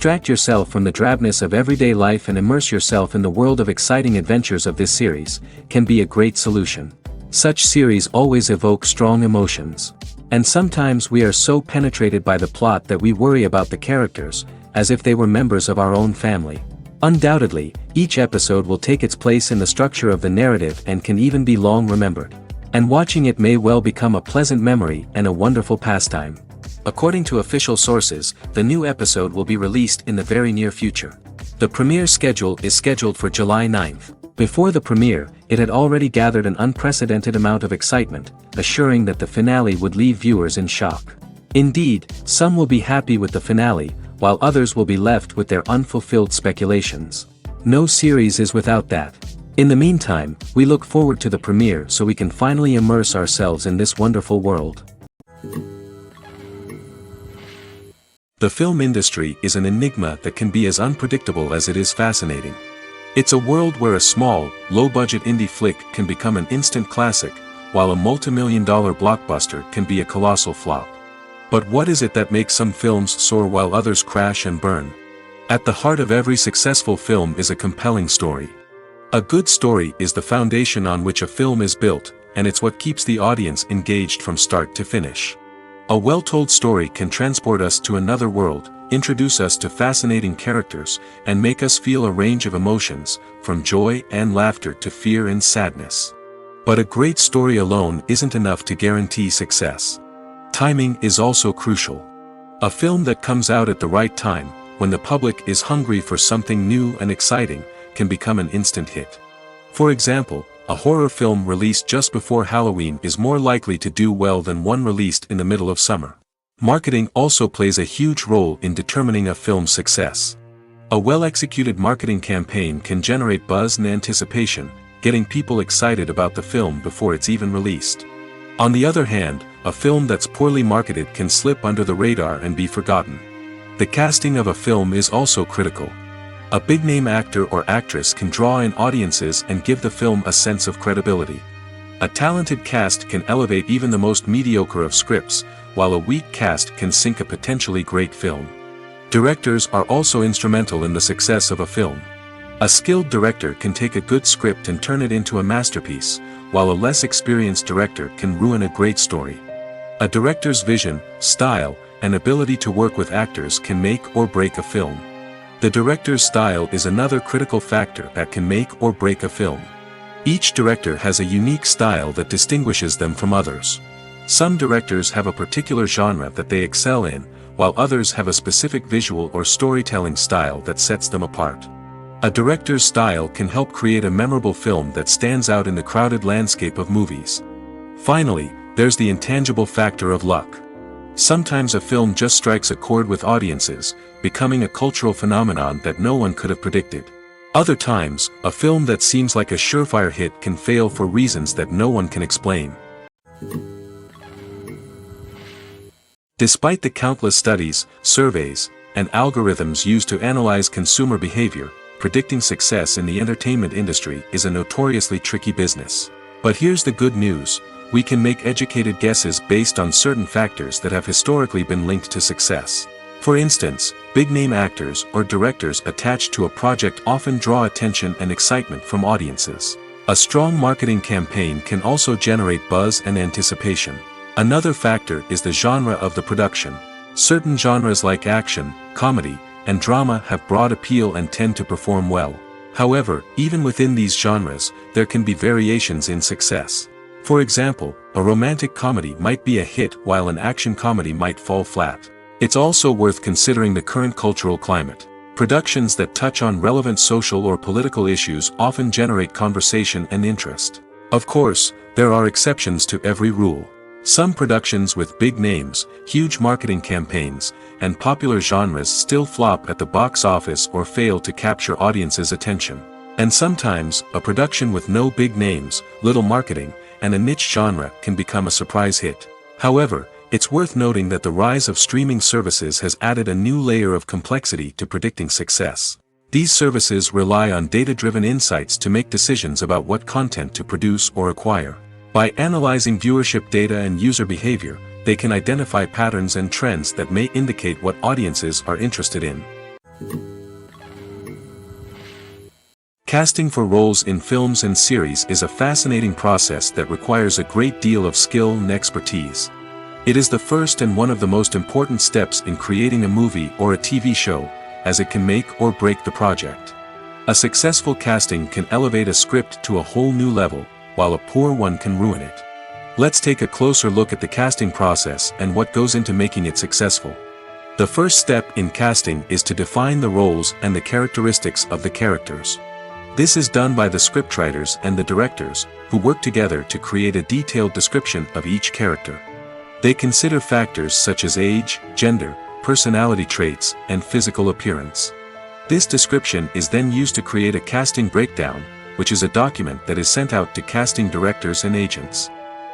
Distract yourself from the drabness of everyday life and immerse yourself in the world of exciting adventures of this series, can be a great solution. Such series always evoke strong emotions. And sometimes we are so penetrated by the plot that we worry about the characters, as if they were members of our own family. Undoubtedly, each episode will take its place in the structure of the narrative and can even be long remembered. And watching it may well become a pleasant memory and a wonderful pastime. According to official sources, the new episode will be released in the very near future. The premiere schedule is scheduled for July 9th. Before the premiere, it had already gathered an unprecedented amount of excitement, assuring that the finale would leave viewers in shock. Indeed, some will be happy with the finale, while others will be left with their unfulfilled speculations. No series is without that. In the meantime, we look forward to the premiere so we can finally immerse ourselves in this wonderful world. The film industry is an enigma that can be as unpredictable as it is fascinating. It's a world where a small, low-budget indie flick can become an instant classic, while a multi-million-dollar blockbuster can be a colossal flop. But what is it that makes some films soar while others crash and burn? At the heart of every successful film is a compelling story. A good story is the foundation on which a film is built, and it's what keeps the audience engaged from start to finish. A well-told story can transport us to another world, introduce us to fascinating characters, and make us feel a range of emotions, from joy and laughter to fear and sadness. But a great story alone isn't enough to guarantee success. Timing is also crucial. A film that comes out at the right time, when the public is hungry for something new and exciting, can become an instant hit. For example, a horror film released just before Halloween is more likely to do well than one released in the middle of summer. Marketing also plays a huge role in determining a film's success. A well-executed marketing campaign can generate buzz and anticipation, getting people excited about the film before it's even released. On the other hand, a film that's poorly marketed can slip under the radar and be forgotten. The casting of a film is also critical. A big-name actor or actress can draw in audiences and give the film a sense of credibility. A talented cast can elevate even the most mediocre of scripts, while a weak cast can sink a potentially great film. Directors are also instrumental in the success of a film. A skilled director can take a good script and turn it into a masterpiece, while a less experienced director can ruin a great story. A director's vision, style, and ability to work with actors can make or break a film. The director's style is another critical factor that can make or break a film. Each director has a unique style that distinguishes them from others. Some directors have a particular genre that they excel in, while others have a specific visual or storytelling style that sets them apart. A director's style can help create a memorable film that stands out in the crowded landscape of movies. Finally, there's the intangible factor of luck. Sometimes a film just strikes a chord with audiences, becoming a cultural phenomenon that no one could have predicted. Other times, a film that seems like a surefire hit can fail for reasons that no one can explain. Despite the countless studies, surveys, and algorithms used to analyze consumer behavior, predicting success in the entertainment industry is a notoriously tricky business. But here's the good news: we can make educated guesses based on certain factors that have historically been linked to success. For instance, big-name actors or directors attached to a project often draw attention and excitement from audiences. A strong marketing campaign can also generate buzz and anticipation. Another factor is the genre of the production. Certain genres like action, comedy, and drama have broad appeal and tend to perform well. However, even within these genres, there can be variations in success. For example, a romantic comedy might be a hit while an action comedy might fall flat. It's also worth considering the current cultural climate. Productions that touch on relevant social or political issues often generate conversation and interest. Of course, there are exceptions to every rule. Some productions with big names, huge marketing campaigns, and popular genres still flop at the box office or fail to capture audiences' attention. And sometimes, a production with no big names, little marketing, and a niche genre can become a surprise hit. However, it's worth noting that the rise of streaming services has added a new layer of complexity to predicting success. These services rely on data-driven insights to make decisions about what content to produce or acquire. By analyzing viewership data and user behavior, they can identify patterns and trends that may indicate what audiences are interested in. Casting for roles in films and series is a fascinating process that requires a great deal of skill and expertise. It is the first and one of the most important steps in creating a movie or a TV show, as it can make or break the project. A successful casting can elevate a script to a whole new level, while a poor one can ruin it. Let's take a closer look at the casting process and what goes into making it successful. The first step in casting is to define the roles and the characteristics of the characters. This is done by the scriptwriters and the directors, who work together to create a detailed description of each character. They consider factors such as age, gender, personality traits, and physical appearance. This description is then used to create a casting breakdown, which is a document that is sent out to casting directors and agents.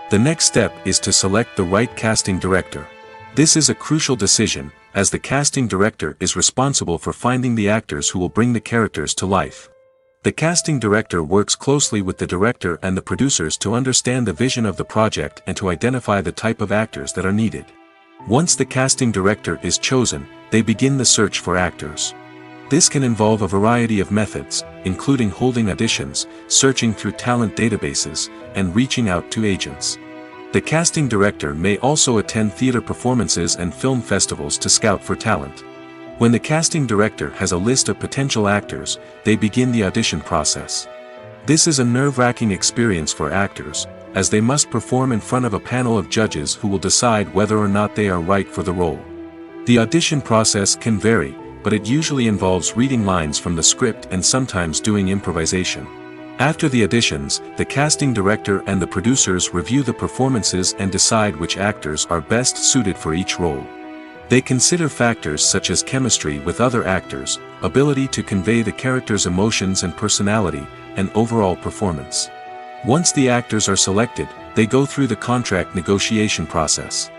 The next step is to select the right casting director. This is a crucial decision, as the casting director is responsible for finding the actors who will bring the characters to life. The casting director works closely with the director and the producers to understand the vision of the project and to identify the type of actors that are needed. Once the casting director is chosen, they begin the search for actors. This can involve a variety of methods, including holding auditions, searching through talent databases, and reaching out to agents. The casting director may also attend theater performances and film festivals to scout for talent. When the casting director has a list of potential actors, they begin the audition process. This is a nerve-wracking experience for actors, as they must perform in front of a panel of judges who will decide whether or not they are right for the role. The audition process can vary, but it usually involves reading lines from the script and sometimes doing improvisation. After the auditions, the casting director and the producers review the performances and decide which actors are best suited for each role. They consider factors such as chemistry with other actors, ability to convey the character's emotions and personality, and overall performance. Once the actors are selected, they go through the contract negotiation process.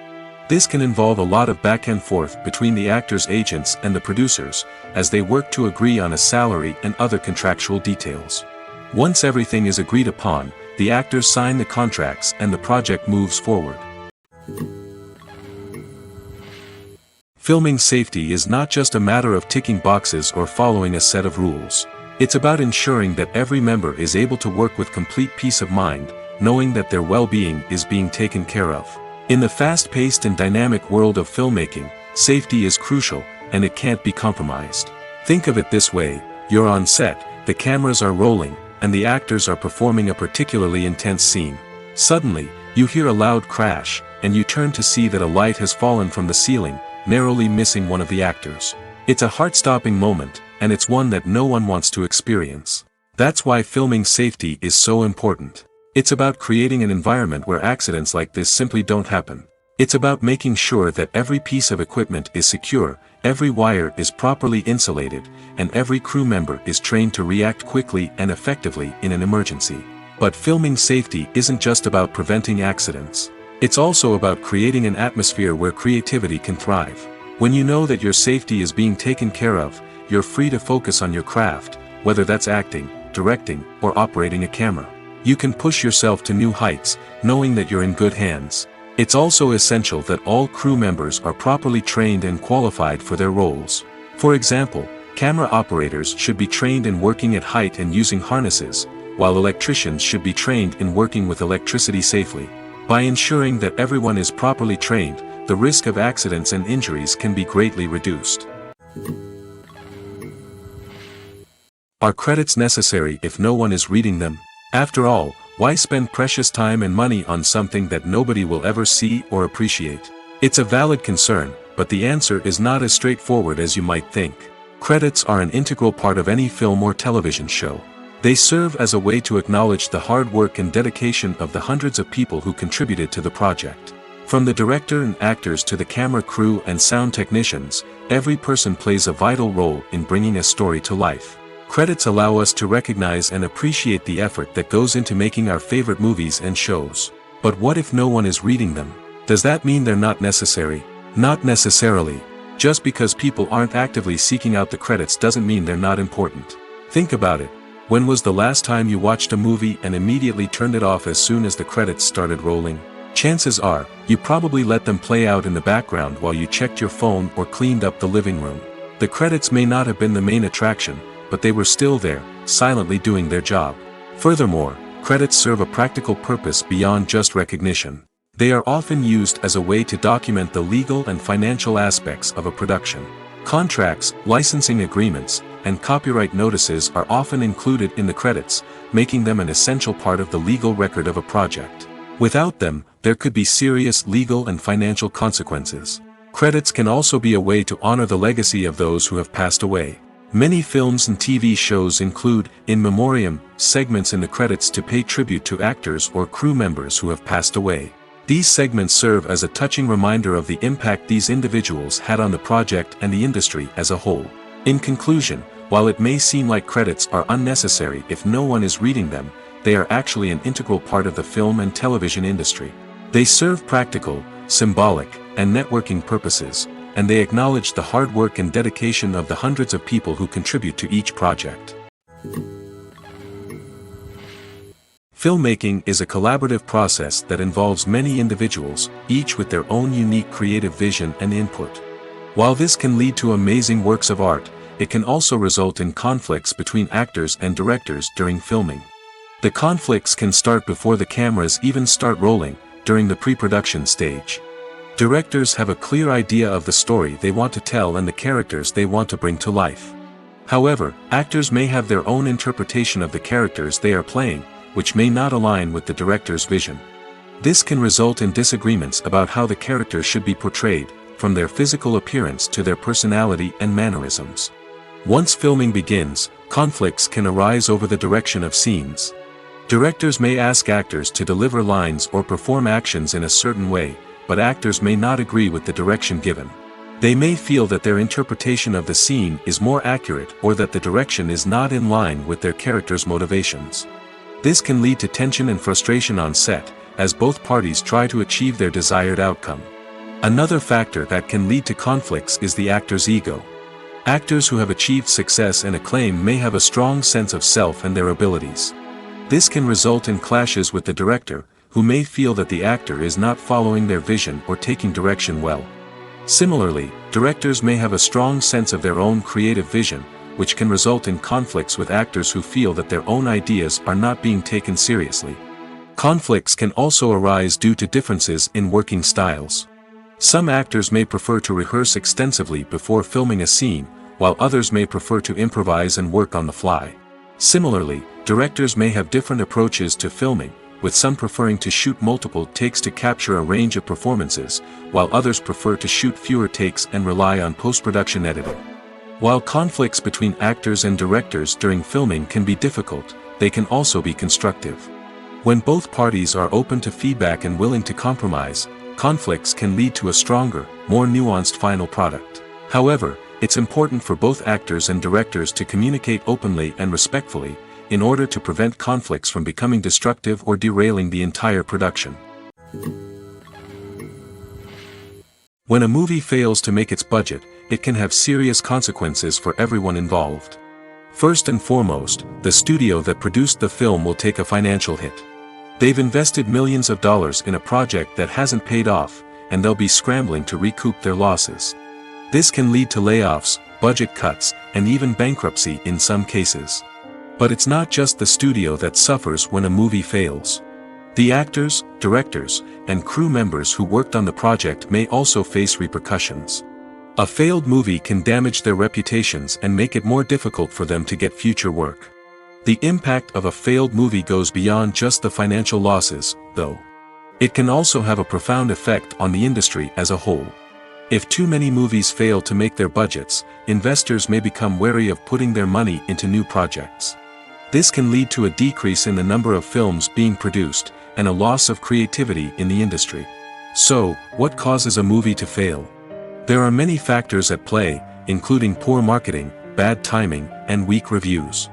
This can involve a lot of back and forth between the actors' agents and the producers, as they work to agree on a salary and other contractual details. Once everything is agreed upon, the actors sign the contracts and the project moves forward. Filming safety is not just a matter of ticking boxes or following a set of rules. It's about ensuring that every member is able to work with complete peace of mind, knowing that their well-being is being taken care of. In the fast-paced and dynamic world of filmmaking, safety is crucial, and it can't be compromised. Think of it this way: you're on set, the cameras are rolling, and the actors are performing a particularly intense scene. Suddenly, you hear a loud crash, and you turn to see that a light has fallen from the ceiling, narrowly missing one of the actors. It's a heart-stopping moment, and it's one that no one wants to experience. That's why filming safety is so important. It's about creating an environment where accidents like this simply don't happen. It's about making sure that every piece of equipment is secure, every wire is properly insulated, and every crew member is trained to react quickly and effectively in an emergency. But filming safety isn't just about preventing accidents. It's also about creating an atmosphere where creativity can thrive. When you know that your safety is being taken care of, you're free to focus on your craft, whether that's acting, directing, or operating a camera. You can push yourself to new heights, knowing that you're in good hands. It's also essential that all crew members are properly trained and qualified for their roles. For example, camera operators should be trained in working at height and using harnesses, while electricians should be trained in working with electricity safely. By ensuring that everyone is properly trained, the risk of accidents and injuries can be greatly reduced. Are credits necessary if no one is reading them? After all, why spend precious time and money on something that nobody will ever see or appreciate? It's a valid concern, but the answer is not as straightforward as you might think. Credits are an integral part of any film or television show. They serve as a way to acknowledge the hard work and dedication of the hundreds of people who contributed to the project. From the director and actors to the camera crew and sound technicians, every person plays a vital role in bringing a story to life. Credits allow us to recognize and appreciate the effort that goes into making our favorite movies and shows. But what if no one is reading them? Does that mean they're not necessary? Not necessarily. Just because people aren't actively seeking out the credits doesn't mean they're not important. Think about it. When was the last time you watched a movie and immediately turned it off as soon as the credits started rolling? Chances are, you probably let them play out in the background while you checked your phone or cleaned up the living room. The credits may not have been the main attraction, but they were still there, silently doing their job. Furthermore, credits serve a practical purpose beyond just recognition. They are often used as a way to document the legal and financial aspects of a production. Contracts, licensing agreements, and copyright notices are often included in the credits, making them an essential part of the legal record of a project. Without them, there could be serious legal and financial consequences. Credits can also be a way to honor the legacy of those who have passed away. Many films and TV shows include, in memoriam, segments in the credits to pay tribute to actors or crew members who have passed away. These segments serve as a touching reminder of the impact these individuals had on the project and the industry as a whole. In conclusion, while it may seem like credits are unnecessary if no one is reading them, they are actually an integral part of the film and television industry. They serve practical, symbolic, and networking purposes, and they acknowledge the hard work and dedication of the hundreds of people who contribute to each project. Filmmaking is a collaborative process that involves many individuals, each with their own unique creative vision and input. While this can lead to amazing works of art, it can also result in conflicts between actors and directors during filming. The conflicts can start before the cameras even start rolling, during the pre-production stage. Directors have a clear idea of the story they want to tell and the characters they want to bring to life. However, actors may have their own interpretation of the characters they are playing, which may not align with the director's vision. This can result in disagreements about how the characters should be portrayed, from their physical appearance to their personality and mannerisms. Once filming begins, conflicts can arise over the direction of scenes. Directors may ask actors to deliver lines or perform actions in a certain way, but actors may not agree with the direction given. They may feel that their interpretation of the scene is more accurate or that the direction is not in line with their character's motivations. This can lead to tension and frustration on set, as both parties try to achieve their desired outcome. Another factor that can lead to conflicts is the actor's ego. Actors who have achieved success and acclaim may have a strong sense of self and their abilities. This can result in clashes with the director, who may feel that the actor is not following their vision or taking direction well. Similarly, directors may have a strong sense of their own creative vision, which can result in conflicts with actors who feel that their own ideas are not being taken seriously. Conflicts can also arise due to differences in working styles. Some actors may prefer to rehearse extensively before filming a scene, while others may prefer to improvise and work on the fly. Similarly, directors may have different approaches to filming, with some preferring to shoot multiple takes to capture a range of performances, while others prefer to shoot fewer takes and rely on post-production editing. While conflicts between actors and directors during filming can be difficult, they can also be constructive. When both parties are open to feedback and willing to compromise, conflicts can lead to a stronger, more nuanced final product. However, it's important for both actors and directors to communicate openly and respectfully, in order to prevent conflicts from becoming destructive or derailing the entire production. When a movie fails to make its budget, it can have serious consequences for everyone involved. First and foremost, the studio that produced the film will take a financial hit. They've invested millions of dollars in a project that hasn't paid off, and they'll be scrambling to recoup their losses. This can lead to layoffs, budget cuts, and even bankruptcy in some cases. But it's not just the studio that suffers when a movie fails. The actors, directors, and crew members who worked on the project may also face repercussions. A failed movie can damage their reputations and make it more difficult for them to get future work. The impact of a failed movie goes beyond just the financial losses, though. It can also have a profound effect on the industry as a whole. If too many movies fail to make their budgets, investors may become wary of putting their money into new projects. This can lead to a decrease in the number of films being produced, and a loss of creativity in the industry. So, what causes a movie to fail? There are many factors at play, including poor marketing, bad timing, and weak reviews.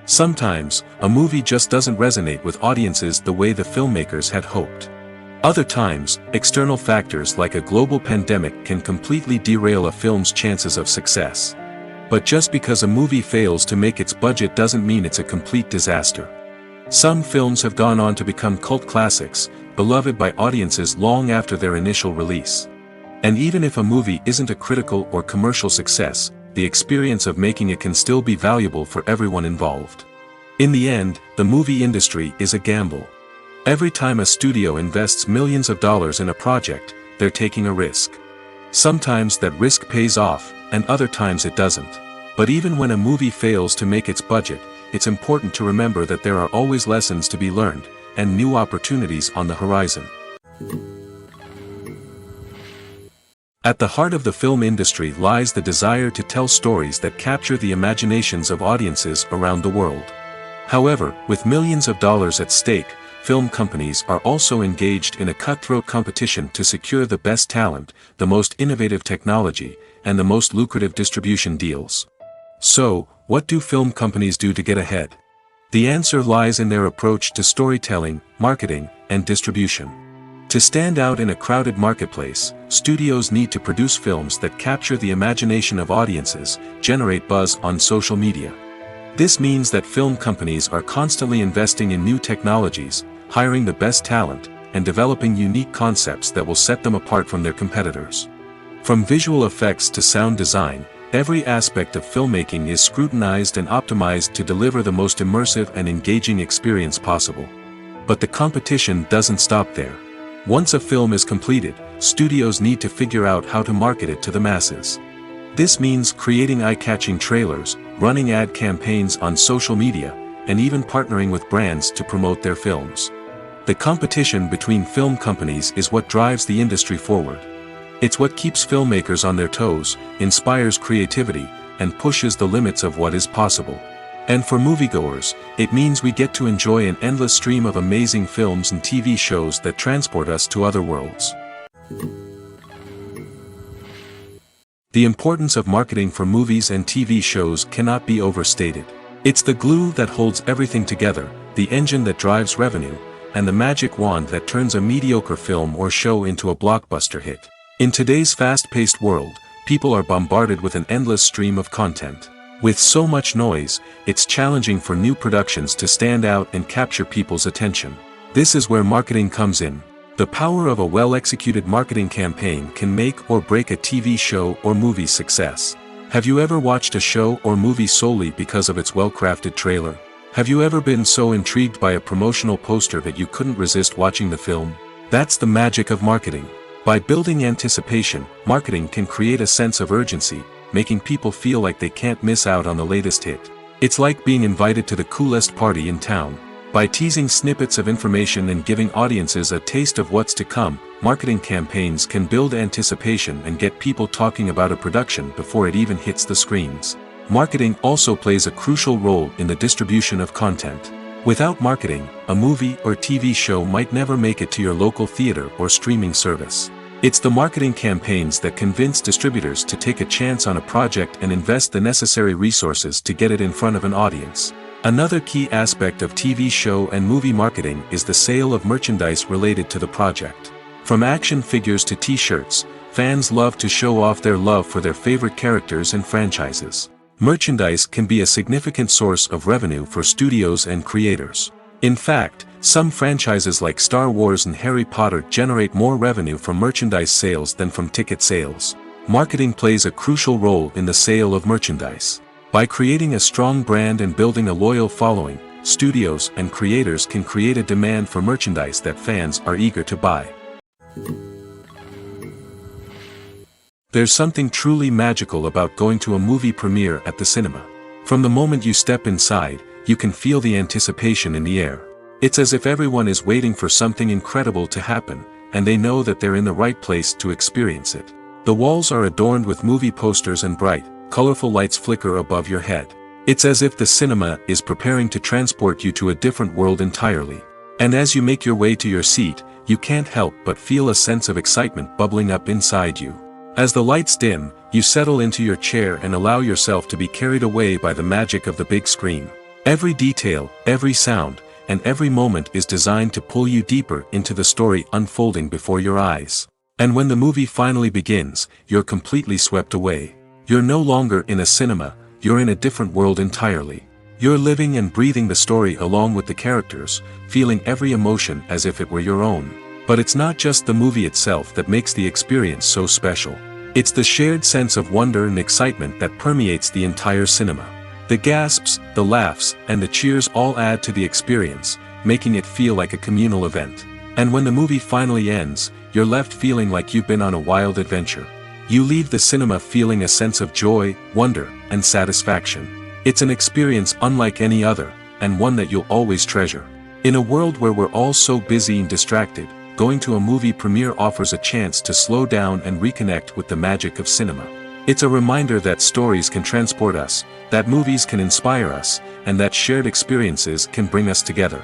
Sometimes, a movie just doesn't resonate with audiences the way the filmmakers had hoped. Other times, external factors like a global pandemic can completely derail a film's chances of success. But just because a movie fails to make its budget doesn't mean it's a complete disaster. Some films have gone on to become cult classics, beloved by audiences long after their initial release. And even if a movie isn't a critical or commercial success, the experience of making it can still be valuable for everyone involved. In the end, the movie industry is a gamble. Every time a studio invests millions of dollars in a project, they're taking a risk. Sometimes that risk pays off, and other times it doesn't. But even when a movie fails to make its budget, it's important to remember that there are always lessons to be learned, and new opportunities on the horizon. At the heart of the film industry lies the desire to tell stories that capture the imaginations of audiences around the world. However, with millions of dollars at stake, film companies are also engaged in a cutthroat competition to secure the best talent, the most innovative technology, and the most lucrative distribution deals. So, what do film companies do to get ahead? The answer lies in their approach to storytelling, marketing, and distribution. To stand out in a crowded marketplace, studios need to produce films that capture the imagination of audiences, generate buzz on social media. This means that film companies are constantly investing in new technologies, hiring the best talent, and developing unique concepts that will set them apart from their competitors. From visual effects to sound design, every aspect of filmmaking is scrutinized and optimized to deliver the most immersive and engaging experience possible. But the competition doesn't stop there. Once a film is completed, studios need to figure out how to market it to the masses. This means creating eye-catching trailers, running ad campaigns on social media, and even partnering with brands to promote their films. The competition between film companies is what drives the industry forward. It's what keeps filmmakers on their toes, inspires creativity, and pushes the limits of what is possible. And for moviegoers, it means we get to enjoy an endless stream of amazing films and TV shows that transport us to other worlds. The importance of marketing for movies and TV shows cannot be overstated. It's the glue that holds everything together, the engine that drives revenue, and the magic wand that turns a mediocre film or show into a blockbuster hit. In today's fast-paced world, people are bombarded with an endless stream of content. With so much noise, it's challenging for new productions to stand out and capture people's attention. This is where marketing comes in. The power of a well-executed marketing campaign can make or break a TV show or movie's success. Have you ever watched a show or movie solely because of its well-crafted trailer? Have you ever been so intrigued by a promotional poster that you couldn't resist watching the film? That's the magic of marketing. By building anticipation, marketing can create a sense of urgency, making people feel like they can't miss out on the latest hit. It's like being invited to the coolest party in town. By teasing snippets of information and giving audiences a taste of what's to come, marketing campaigns can build anticipation and get people talking about a production before it even hits the screens. Marketing also plays a crucial role in the distribution of content. Without marketing, a movie or TV show might never make it to your local theater or streaming service. It's the marketing campaigns that convince distributors to take a chance on a project and invest the necessary resources to get it in front of an audience. Another key aspect of TV show and movie marketing is the sale of merchandise related to the project. From action figures to t-shirts, fans love to show off their love for their favorite characters and franchises. Merchandise can be a significant source of revenue for studios and creators. In fact, some franchises like Star Wars and Harry Potter generate more revenue from merchandise sales than from ticket sales. Marketing plays a crucial role in the sale of merchandise. By creating a strong brand and building a loyal following, studios and creators can create a demand for merchandise that fans are eager to buy. There's something truly magical about going to a movie premiere at the cinema. From the moment you step inside, you can feel the anticipation in the air. It's as if everyone is waiting for something incredible to happen, and they know that they're in the right place to experience it. The walls are adorned with movie posters and bright, colorful lights flicker above your head. It's as if the cinema is preparing to transport you to a different world entirely. And as you make your way to your seat, you can't help but feel a sense of excitement bubbling up inside you. As the lights dim, you settle into your chair and allow yourself to be carried away by the magic of the big screen. Every detail, every sound, and every moment is designed to pull you deeper into the story unfolding before your eyes. And when the movie finally begins, you're completely swept away. You're no longer in a cinema, you're in a different world entirely. You're living and breathing the story along with the characters, feeling every emotion as if it were your own. But it's not just the movie itself that makes the experience so special. It's the shared sense of wonder and excitement that permeates the entire cinema. The gasps, the laughs, and the cheers all add to the experience, making it feel like a communal event. And when the movie finally ends, you're left feeling like you've been on a wild adventure. You leave the cinema feeling a sense of joy, wonder, and satisfaction. It's an experience unlike any other, and one that you'll always treasure. In a world where we're all so busy and distracted, going to a movie premiere offers a chance to slow down and reconnect with the magic of cinema. It's a reminder that stories can transport us, that movies can inspire us, and that shared experiences can bring us together.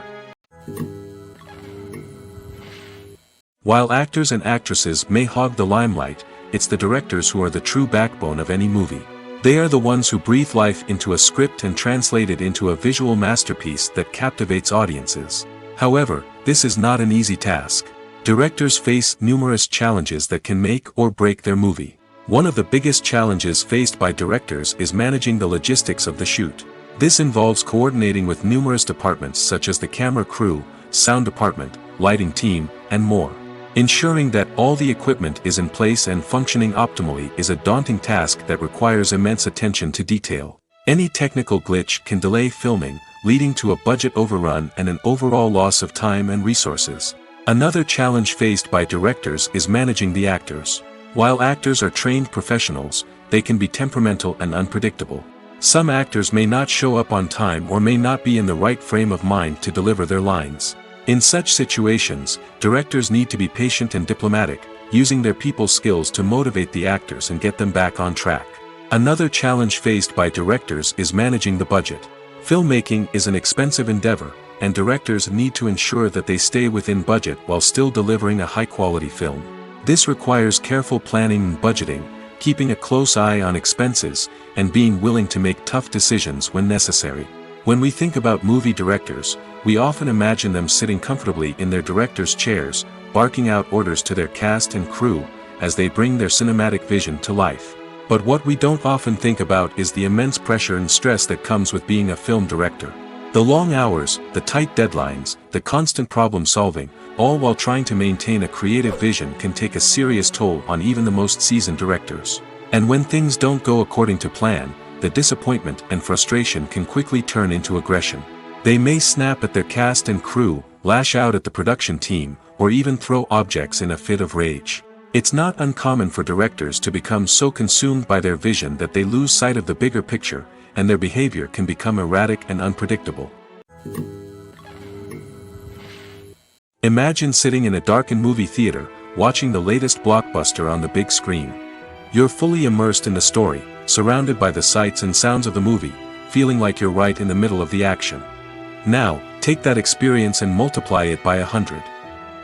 While actors and actresses may hog the limelight, it's the directors who are the true backbone of any movie. They are the ones who breathe life into a script and translate it into a visual masterpiece that captivates audiences. However, this is not an easy task. Directors face numerous challenges that can make or break their movie. One of the biggest challenges faced by directors is managing the logistics of the shoot. This involves coordinating with numerous departments such as the camera crew, sound department, lighting team, and more. Ensuring that all the equipment is in place and functioning optimally is a daunting task that requires immense attention to detail. Any technical glitch can delay filming, leading to a budget overrun and an overall loss of time and resources. Another challenge faced by directors is managing the actors. While actors are trained professionals, they can be temperamental and unpredictable. Some actors may not show up on time or may not be in the right frame of mind to deliver their lines. In such situations, directors need to be patient and diplomatic, using their people skills to motivate the actors and get them back on track. Another challenge faced by directors is managing the budget. Filmmaking is an expensive endeavor, and directors need to ensure that they stay within budget while still delivering a high-quality film. This requires careful planning and budgeting, keeping a close eye on expenses, and being willing to make tough decisions when necessary. When we think about movie directors, we often imagine them sitting comfortably in their director's chairs, barking out orders to their cast and crew, as they bring their cinematic vision to life. But what we don't often think about is the immense pressure and stress that comes with being a film director. The long hours, the tight deadlines, the constant problem solving, all while trying to maintain a creative vision can take a serious toll on even the most seasoned directors. And when things don't go according to plan, the disappointment and frustration can quickly turn into aggression. They may snap at their cast and crew, lash out at the production team, or even throw objects in a fit of rage. It's not uncommon for directors to become so consumed by their vision that they lose sight of the bigger picture, and their behavior can become erratic and unpredictable. Imagine sitting in a darkened movie theater, watching the latest blockbuster on the big screen. You're fully immersed in the story, surrounded by the sights and sounds of the movie, feeling like you're right in the middle of the action. Now, take that experience and multiply it by 100.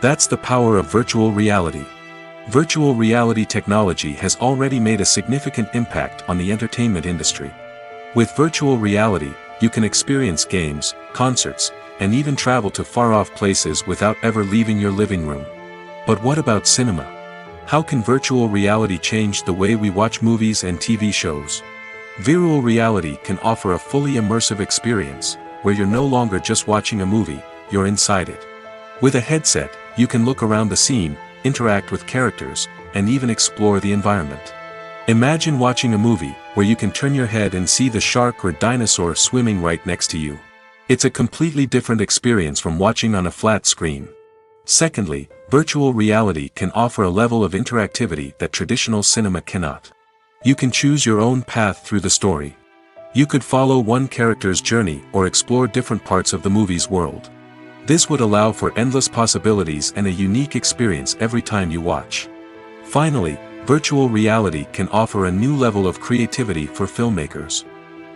That's the power of virtual reality. Virtual reality technology has already made a significant impact on the entertainment industry. With virtual reality, you can experience games, concerts, and even travel to far-off places without ever leaving your living room. But what about cinema? How can virtual reality change the way we watch movies and TV shows? Virtual reality can offer a fully immersive experience, where you're no longer just watching a movie, you're inside it. With a headset, you can look around the scene, interact with characters, and even explore the environment. Imagine watching a movie, where you can turn your head and see the shark or dinosaur swimming right next to you. It's a completely different experience from watching on a flat screen. Secondly, virtual reality can offer a level of interactivity that traditional cinema cannot. You can choose your own path through the story. You could follow one character's journey or explore different parts of the movie's world. This would allow for endless possibilities and a unique experience every time you watch. Finally, virtual reality can offer a new level of creativity for filmmakers.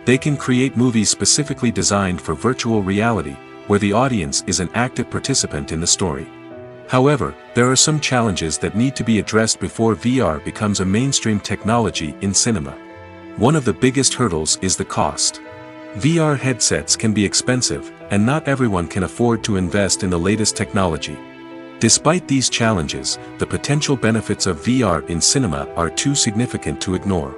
They can create movies specifically designed for virtual reality, where the audience is an active participant in the story. However, there are some challenges that need to be addressed before VR becomes a mainstream technology in cinema. One of the biggest hurdles is the cost. VR headsets can be expensive, and not everyone can afford to invest in the latest technology. Despite these challenges, the potential benefits of VR in cinema are too significant to ignore.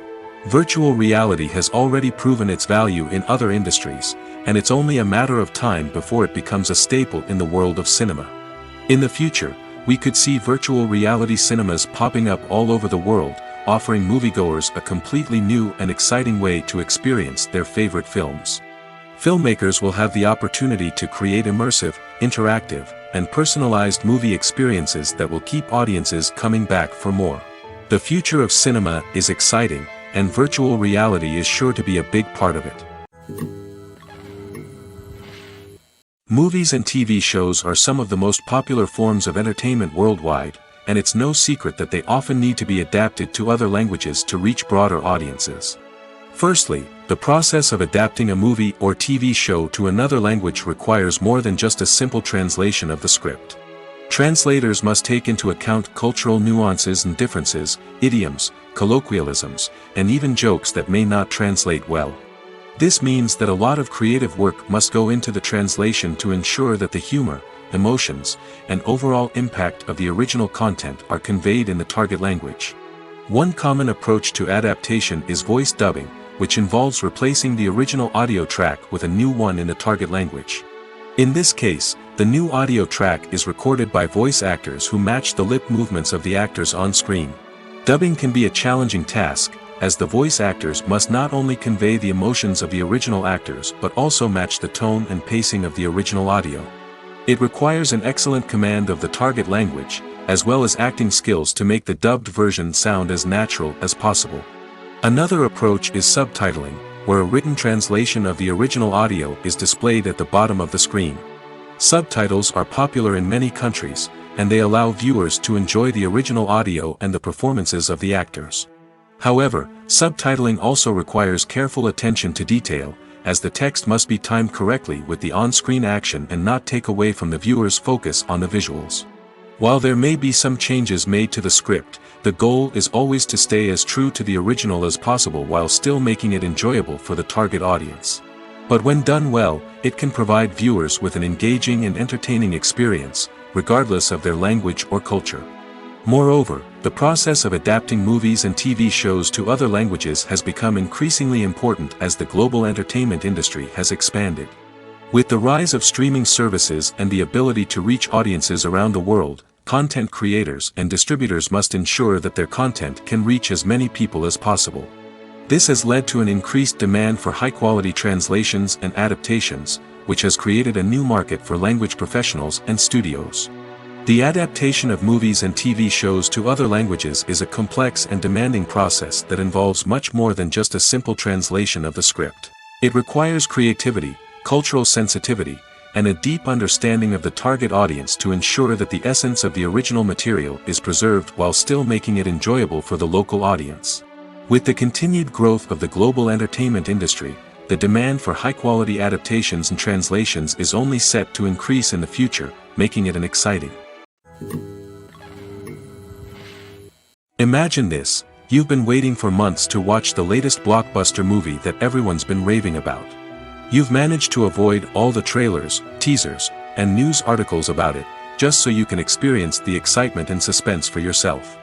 Virtual reality has already proven its value in other industries, and it's only a matter of time before it becomes a staple in the world of cinema. In the future, we could see virtual reality cinemas popping up all over the world, offering moviegoers a completely new and exciting way to experience their favorite films. Filmmakers will have the opportunity to create immersive, interactive, and personalized movie experiences that will keep audiences coming back for more. The future of cinema is exciting, and virtual reality is sure to be a big part of it. Movies and TV shows are some of the most popular forms of entertainment worldwide, and it's no secret that they often need to be adapted to other languages to reach broader audiences. Firstly, the process of adapting a movie or TV show to another language requires more than just a simple translation of the script. Translators must take into account cultural nuances and differences, idioms, colloquialisms, and even jokes that may not translate well. This means that a lot of creative work must go into the translation to ensure that the humor, emotions, and overall impact of the original content are conveyed in the target language. One common approach to adaptation is voice dubbing, which involves replacing the original audio track with a new one in the target language. In this case, the new audio track is recorded by voice actors who match the lip movements of the actors on screen. Dubbing can be a challenging task, as the voice actors must not only convey the emotions of the original actors but also match the tone and pacing of the original audio. It requires an excellent command of the target language, as well as acting skills to make the dubbed version sound as natural as possible. Another approach is subtitling, where a written translation of the original audio is displayed at the bottom of the screen. Subtitles are popular in many countries, and they allow viewers to enjoy the original audio and the performances of the actors. However, subtitling also requires careful attention to detail, as the text must be timed correctly with the on-screen action and not take away from the viewer's focus on the visuals. While there may be some changes made to the script, the goal is always to stay as true to the original as possible while still making it enjoyable for the target audience. But when done well, it can provide viewers with an engaging and entertaining experience, regardless of their language or culture. Moreover, the process of adapting movies and TV shows to other languages has become increasingly important as the global entertainment industry has expanded. With the rise of streaming services and the ability to reach audiences around the world, content creators and distributors must ensure that their content can reach as many people as possible. This has led to an increased demand for high-quality translations and adaptations, which has created a new market for language professionals and studios. The adaptation of movies and TV shows to other languages is a complex and demanding process that involves much more than just a simple translation of the script. It requires creativity, cultural sensitivity, and a deep understanding of the target audience to ensure that the essence of the original material is preserved while still making it enjoyable for the local audience. With the continued growth of the global entertainment industry, the demand for high-quality adaptations and translations is only set to increase in the future, making it exciting. Imagine this: you've been waiting for months to watch the latest blockbuster movie that everyone's been raving about. You've managed to avoid all the trailers, teasers, and news articles about it, just so you can experience the excitement and suspense for yourself.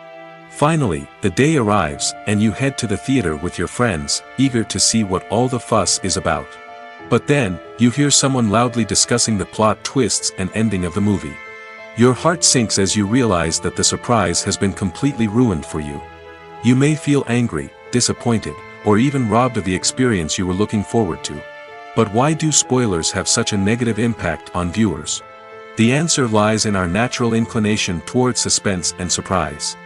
Finally, the day arrives, and you head to the theater with your friends, eager to see what all the fuss is about. But then, you hear someone loudly discussing the plot twists and ending of the movie. Your heart sinks as you realize that the surprise has been completely ruined for you. You may feel angry, disappointed, or even robbed of the experience you were looking forward to. But why do spoilers have such a negative impact on viewers? The answer lies in our natural inclination towards suspense and surprise.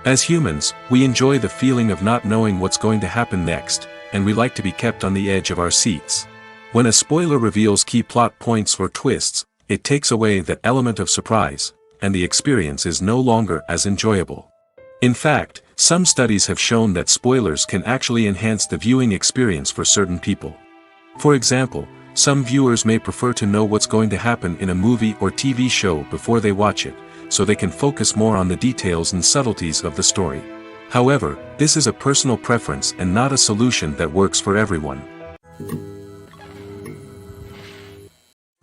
As humans, we enjoy the feeling of not knowing what's going to happen next, and we like to be kept on the edge of our seats. When a spoiler reveals key plot points or twists, it takes away that element of surprise, and the experience is no longer as enjoyable. In fact, some studies have shown that spoilers can actually enhance the viewing experience for certain people. For example, some viewers may prefer to know what's going to happen in a movie or TV show before they watch it, so they can focus more on the details and subtleties of the story. However, this is a personal preference and not a solution that works for everyone.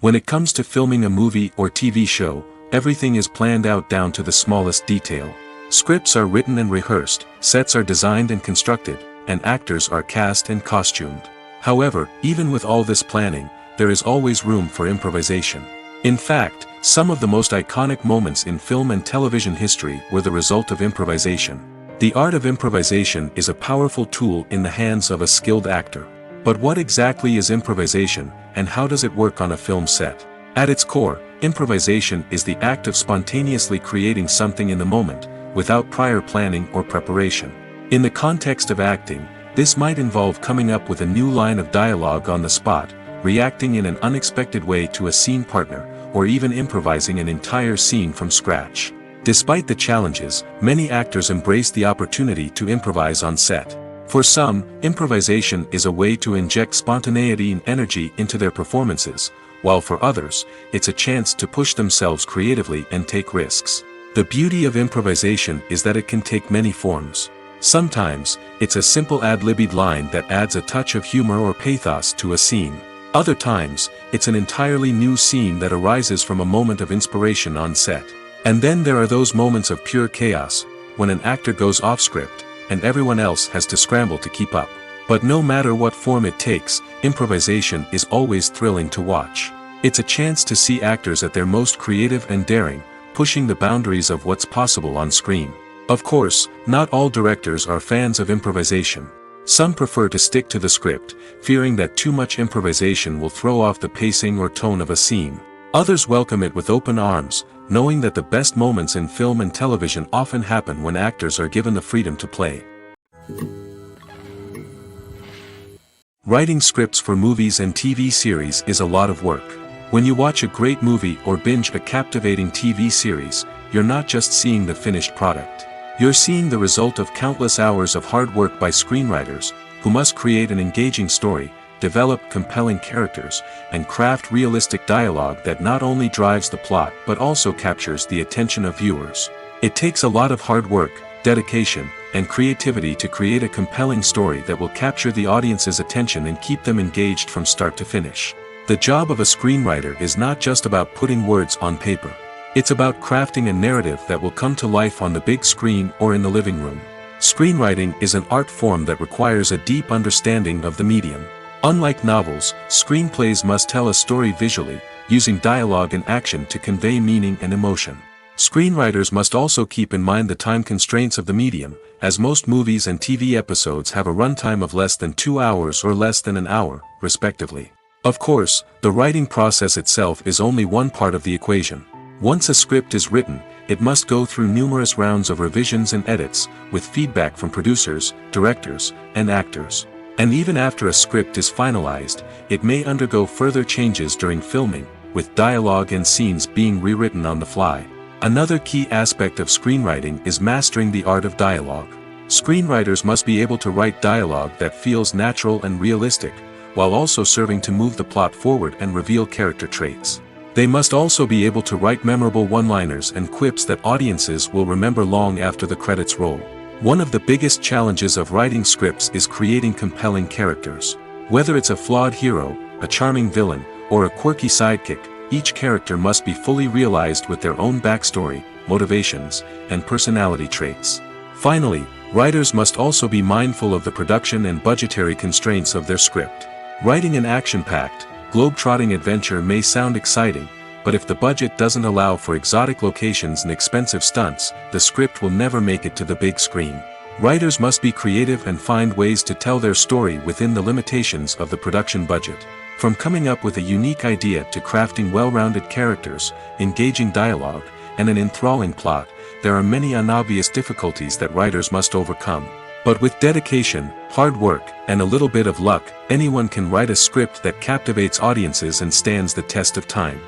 When it comes to filming a movie or TV show, everything is planned out down to the smallest detail. Scripts are written and rehearsed, sets are designed and constructed, and actors are cast and costumed. However, even with all this planning, there is always room for improvisation. In fact, some of the most iconic moments in film and television history were the result of improvisation. The art of improvisation is a powerful tool in the hands of a skilled actor. But what exactly is improvisation, and how does it work on a film set? At its core, improvisation is the act of spontaneously creating something in the moment, without prior planning or preparation. In the context of acting, this might involve coming up with a new line of dialogue on the spot, reacting in an unexpected way to a scene partner, or even improvising an entire scene from scratch. Despite the challenges, many actors embrace the opportunity to improvise on set. For some, improvisation is a way to inject spontaneity and energy into their performances, while for others, it's a chance to push themselves creatively and take risks. The beauty of improvisation is that it can take many forms. Sometimes, it's a simple ad-libbed line that adds a touch of humor or pathos to a scene. Other times, it's an entirely new scene that arises from a moment of inspiration on set. And then there are those moments of pure chaos, when an actor goes off script, and everyone else has to scramble to keep up. But no matter what form it takes, improvisation is always thrilling to watch. It's a chance to see actors at their most creative and daring, pushing the boundaries of what's possible on screen. Of course, not all directors are fans of improvisation. Some prefer to stick to the script, fearing that too much improvisation will throw off the pacing or tone of a scene. Others welcome it with open arms, knowing that the best moments in film and television often happen when actors are given the freedom to play. Writing scripts for movies and TV series is a lot of work. When you watch a great movie or binge a captivating TV series, you're not just seeing the finished product. You're seeing the result of countless hours of hard work by screenwriters, who must create an engaging story, develop compelling characters, and craft realistic dialogue that not only drives the plot but also captures the attention of viewers. It takes a lot of hard work, dedication, and creativity to create a compelling story that will capture the audience's attention and keep them engaged from start to finish. The job of a screenwriter is not just about putting words on paper. It's about crafting a narrative that will come to life on the big screen or in the living room. Screenwriting is an art form that requires a deep understanding of the medium. Unlike novels, screenplays must tell a story visually, using dialogue and action to convey meaning and emotion. Screenwriters must also keep in mind the time constraints of the medium, as most movies and TV episodes have a runtime of less than 2 hours or less than an hour, respectively. Of course, the writing process itself is only one part of the equation. Once a script is written, it must go through numerous rounds of revisions and edits, with feedback from producers, directors, and actors. And even after a script is finalized, it may undergo further changes during filming, with dialogue and scenes being rewritten on the fly. Another key aspect of screenwriting is mastering the art of dialogue. Screenwriters must be able to write dialogue that feels natural and realistic, while also serving to move the plot forward and reveal character traits. They must also be able to write memorable one-liners and quips that audiences will remember long after the credits roll. One of the biggest challenges of writing scripts is creating compelling characters. Whether it's a flawed hero, a charming villain, or a quirky sidekick, each character must be fully realized with their own backstory, motivations, and personality traits. Finally, writers must also be mindful of the production and budgetary constraints of their script. Writing an action-packed, globe-trotting adventure may sound exciting, but if the budget doesn't allow for exotic locations and expensive stunts, the script will never make it to the big screen. Writers must be creative and find ways to tell their story within the limitations of the production budget. From coming up with a unique idea to crafting well-rounded characters, engaging dialogue, and an enthralling plot, there are many unobvious difficulties that writers must overcome. But with dedication, hard work, and a little bit of luck, anyone can write a script that captivates audiences and stands the test of time.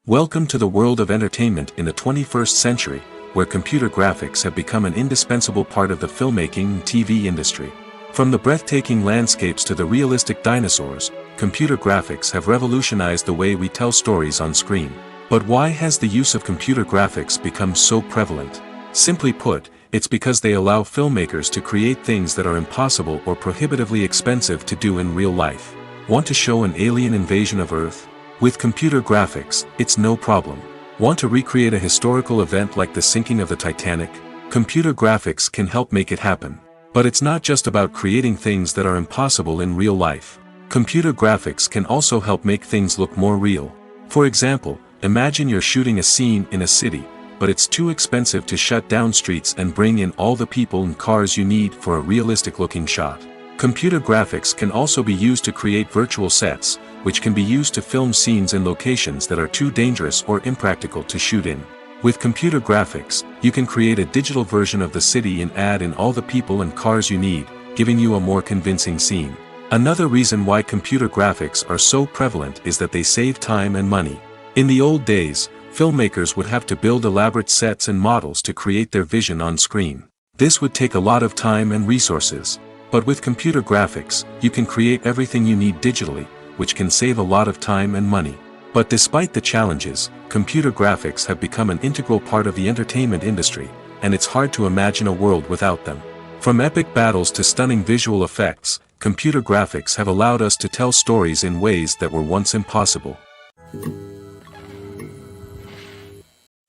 Welcome to the world of entertainment in the 21st century, where computer graphics have become an indispensable part of the filmmaking and TV industry. From the breathtaking landscapes to the realistic dinosaurs, computer graphics have revolutionized the way we tell stories on screen. But why has the use of computer graphics become so prevalent? Simply put, it's because they allow filmmakers to create things that are impossible or prohibitively expensive to do in real life. Want to show an alien invasion of Earth? With computer graphics, it's no problem. Want to recreate a historical event like the sinking of the Titanic? Computer graphics can help make it happen. But it's not just about creating things that are impossible in real life. Computer graphics can also help make things look more real. For example, imagine you're shooting a scene in a city, but it's too expensive to shut down streets and bring in all the people and cars you need for a realistic-looking shot. Computer graphics can also be used to create virtual sets, which can be used to film scenes in locations that are too dangerous or impractical to shoot in. With computer graphics, you can create a digital version of the city and add in all the people and cars you need, giving you a more convincing scene. Another reason why computer graphics are so prevalent is that they save time and money. In the old days, filmmakers would have to build elaborate sets and models to create their vision on screen. This would take a lot of time and resources. But with computer graphics, you can create everything you need digitally, which can save a lot of time and money. But despite the challenges, computer graphics have become an integral part of the entertainment industry, and it's hard to imagine a world without them. From epic battles to stunning visual effects, computer graphics have allowed us to tell stories in ways that were once impossible.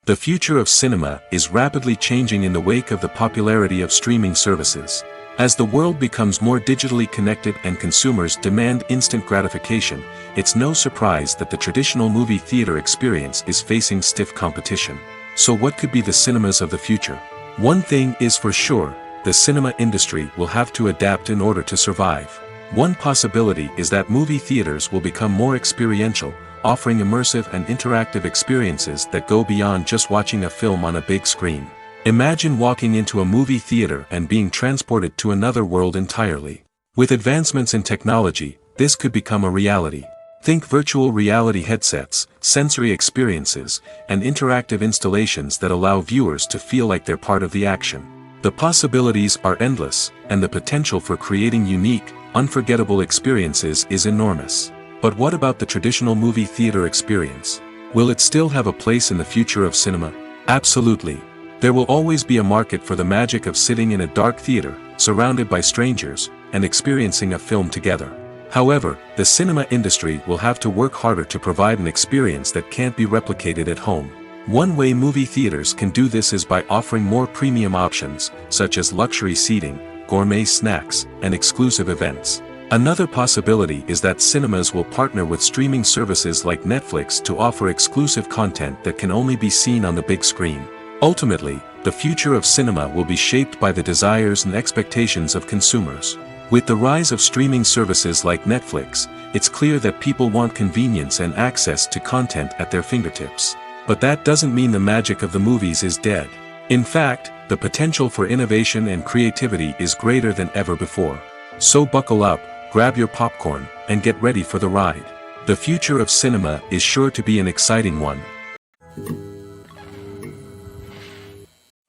The future of cinema is rapidly changing in the wake of the popularity of streaming services. As the world becomes more digitally connected and consumers demand instant gratification, it's no surprise that the traditional movie theater experience is facing stiff competition. So what could be the cinemas of the future? One thing is for sure, the cinema industry will have to adapt in order to survive. One possibility is that movie theaters will become more experiential, offering immersive and interactive experiences that go beyond just watching a film on a big screen. Imagine walking into a movie theater and being transported to another world entirely. With advancements in technology, this could become a reality. Think virtual reality headsets, sensory experiences, and interactive installations that allow viewers to feel like they're part of the action. The possibilities are endless, and the potential for creating unique, unforgettable experiences is enormous. But what about the traditional movie theater experience? Will it still have a place in the future of cinema? Absolutely. There will always be a market for the magic of sitting in a dark theater, surrounded by strangers, and experiencing a film together. However, the cinema industry will have to work harder to provide an experience that can't be replicated at home. One way movie theaters can do this is by offering more premium options, such as luxury seating, gourmet snacks, and exclusive events. Another possibility is that cinemas will partner with streaming services like Netflix to offer exclusive content that can only be seen on the big screen. Ultimately, the future of cinema will be shaped by the desires and expectations of consumers. With the rise of streaming services like Netflix, it's clear that people want convenience and access to content at their fingertips. But that doesn't mean the magic of the movies is dead. In fact, the potential for innovation and creativity is greater than ever before. So buckle up, grab your popcorn, and get ready for the ride. The future of cinema is sure to be an exciting one.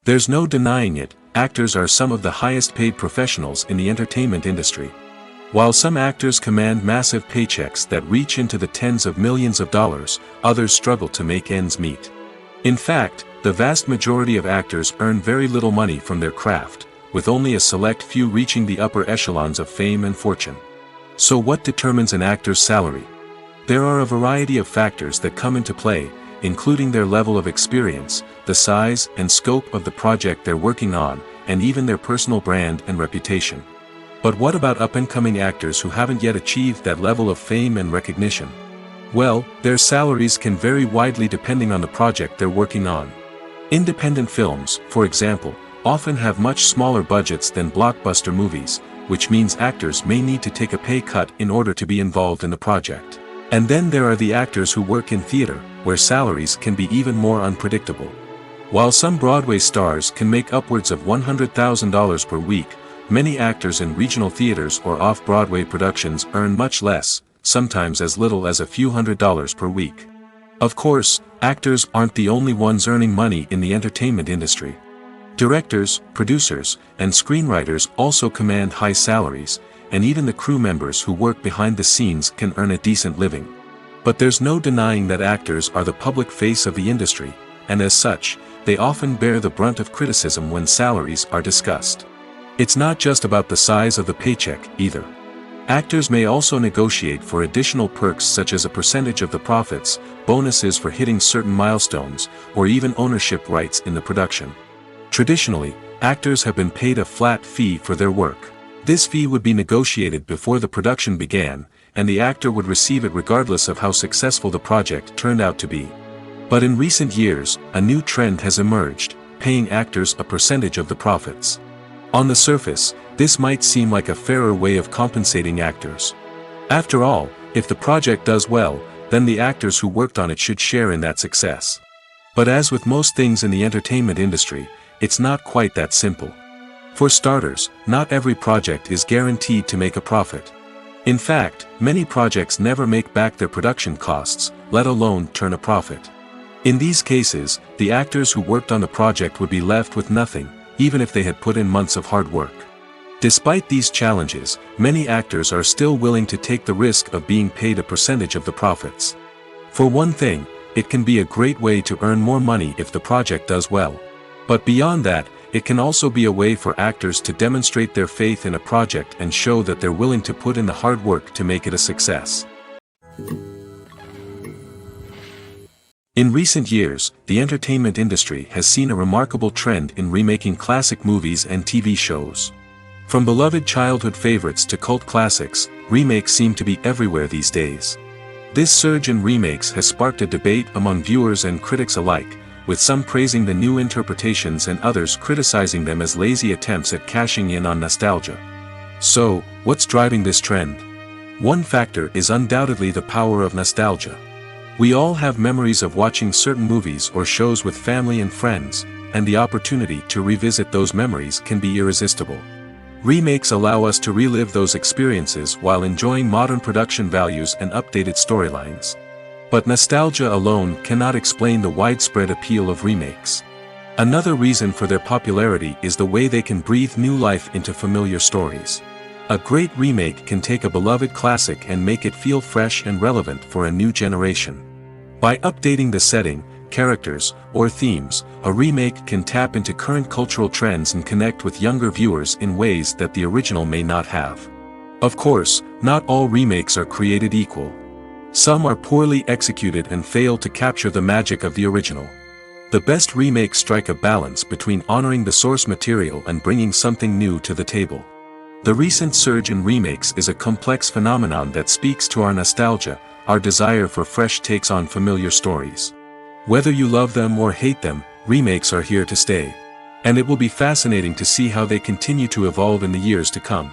There's no denying it, actors are some of the highest paid professionals in the entertainment industry. While some actors command massive paychecks that reach into the tens of millions of dollars, others struggle to make ends meet. In fact, the vast majority of actors earn very little money from their craft, with only a select few reaching the upper echelons of fame and fortune. So what determines an actor's salary? There are a variety of factors that come into play, including their level of experience, the size and scope of the project they're working on, and even their personal brand and reputation. But what about up-and-coming actors who haven't yet achieved that level of fame and recognition? Well, their salaries can vary widely depending on the project they're working on. Independent films, for example, often have much smaller budgets than blockbuster movies, which means actors may need to take a pay cut in order to be involved in the project. And then there are the actors who work in theater, where salaries can be even more unpredictable. While some Broadway stars can make upwards of $100,000 per week, many actors in regional theaters or off-Broadway productions earn much less, sometimes as little as a few $100s per week. Of course, actors aren't the only ones earning money in the entertainment industry. Directors, producers, and screenwriters also command high salaries, and even the crew members who work behind the scenes can earn a decent living. But there's no denying that actors are the public face of the industry, and as such, they often bear the brunt of criticism when salaries are discussed. It's not just about the size of the paycheck, either. Actors may also negotiate for additional perks such as a percentage of the profits, bonuses for hitting certain milestones, or even ownership rights in the production. Traditionally, actors have been paid a flat fee for their work. This fee would be negotiated before the production began, and the actor would receive it regardless of how successful the project turned out to be. But in recent years, a new trend has emerged, paying actors a percentage of the profits. On the surface, this might seem like a fairer way of compensating actors. After all, if the project does well, then the actors who worked on it should share in that success. But as with most things in the entertainment industry, it's not quite that simple. For starters, not every project is guaranteed to make a profit. In fact, many projects never make back their production costs, let alone turn a profit. In these cases, the actors who worked on the project would be left with nothing, even if they had put in months of hard work. Despite these challenges, many actors are still willing to take the risk of being paid a percentage of the profits. For one thing, it can be a great way to earn more money if the project does well. But beyond that, it can also be a way for actors to demonstrate their faith in a project and show that they're willing to put in the hard work to make it a success. In recent years, the entertainment industry has seen a remarkable trend in remaking classic movies and TV shows. From beloved childhood favorites to cult classics, remakes seem to be everywhere these days. This surge in remakes has sparked a debate among viewers and critics alike, with some praising the new interpretations and others criticizing them as lazy attempts at cashing in on nostalgia. So, what's driving this trend? One factor is undoubtedly the power of nostalgia. We all have memories of watching certain movies or shows with family and friends, and the opportunity to revisit those memories can be irresistible. Remakes allow us to relive those experiences while enjoying modern production values and updated storylines. But nostalgia alone cannot explain the widespread appeal of remakes. Another reason for their popularity is the way they can breathe new life into familiar stories. A great remake can take a beloved classic and make it feel fresh and relevant for a new generation. By updating the setting, characters, or themes, a remake can tap into current cultural trends and connect with younger viewers in ways that the original may not have. Of course, not all remakes are created equal. Some are poorly executed and fail to capture the magic of the original. The best remakes strike a balance between honoring the source material and bringing something new to the table. The recent surge in remakes is a complex phenomenon that speaks to our nostalgia, our desire for fresh takes on familiar stories. Whether you love them or hate them, remakes are here to stay. And it will be fascinating to see how they continue to evolve in the years to come.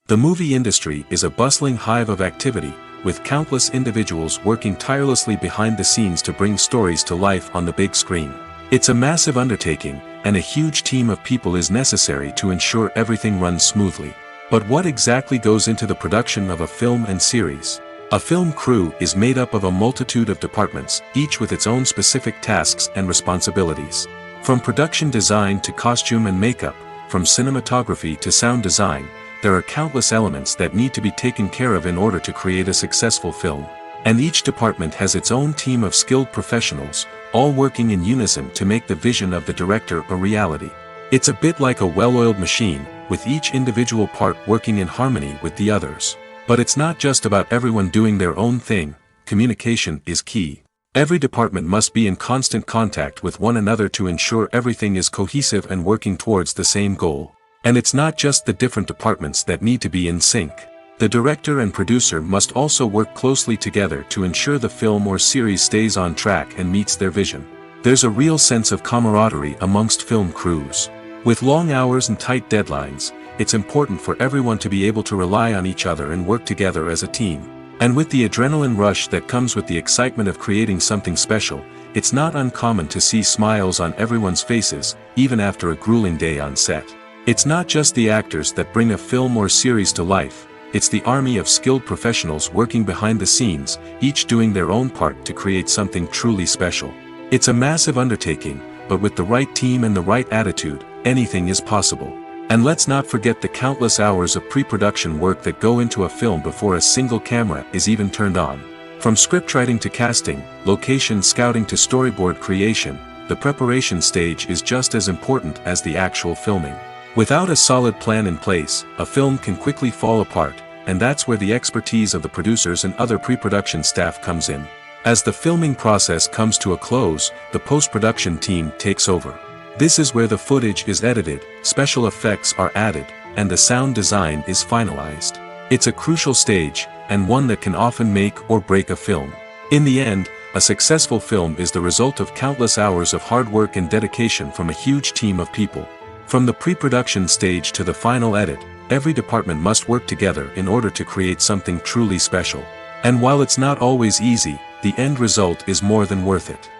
The movie industry is a bustling hive of activity, with countless individuals working tirelessly behind the scenes to bring stories to life on the big screen. It's a massive undertaking, and a huge team of people is necessary to ensure everything runs smoothly. But what exactly goes into the production of a film and series? A film crew is made up of a multitude of departments, each with its own specific tasks and responsibilities. From production design to costume and makeup, from cinematography to sound design, there are countless elements that need to be taken care of in order to create a successful film. And each department has its own team of skilled professionals, all working in unison to make the vision of the director a reality. It's a bit like a well-oiled machine, with each individual part working in harmony with the others. But it's not just about everyone doing their own thing, communication is key. Every department must be in constant contact with one another to ensure everything is cohesive and working towards the same goal. And it's not just the different departments that need to be in sync. The director and producer must also work closely together to ensure the film or series stays on track and meets their vision. There's a real sense of camaraderie amongst film crews. With long hours and tight deadlines, it's important for everyone to be able to rely on each other and work together as a team. And with the adrenaline rush that comes with the excitement of creating something special, it's not uncommon to see smiles on everyone's faces, even after a grueling day on set. It's not just the actors that bring a film or series to life, it's the army of skilled professionals working behind the scenes, each doing their own part to create something truly special. It's a massive undertaking, but with the right team and the right attitude, anything is possible. And let's not forget the countless hours of pre-production work that go into a film before a single camera is even turned on. From scriptwriting to casting, location scouting to storyboard creation, the preparation stage is just as important as the actual filming. Without a solid plan in place, a film can quickly fall apart, and that's where the expertise of the producers and other pre-production staff comes in. As the filming process comes to a close, the post-production team takes over. This is where the footage is edited, special effects are added, and the sound design is finalized. It's a crucial stage, and one that can often make or break a film. In the end, a successful film is the result of countless hours of hard work and dedication from a huge team of people. From the pre-production stage to the final edit, every department must work together in order to create something truly special. And while it's not always easy, the end result is more than worth it.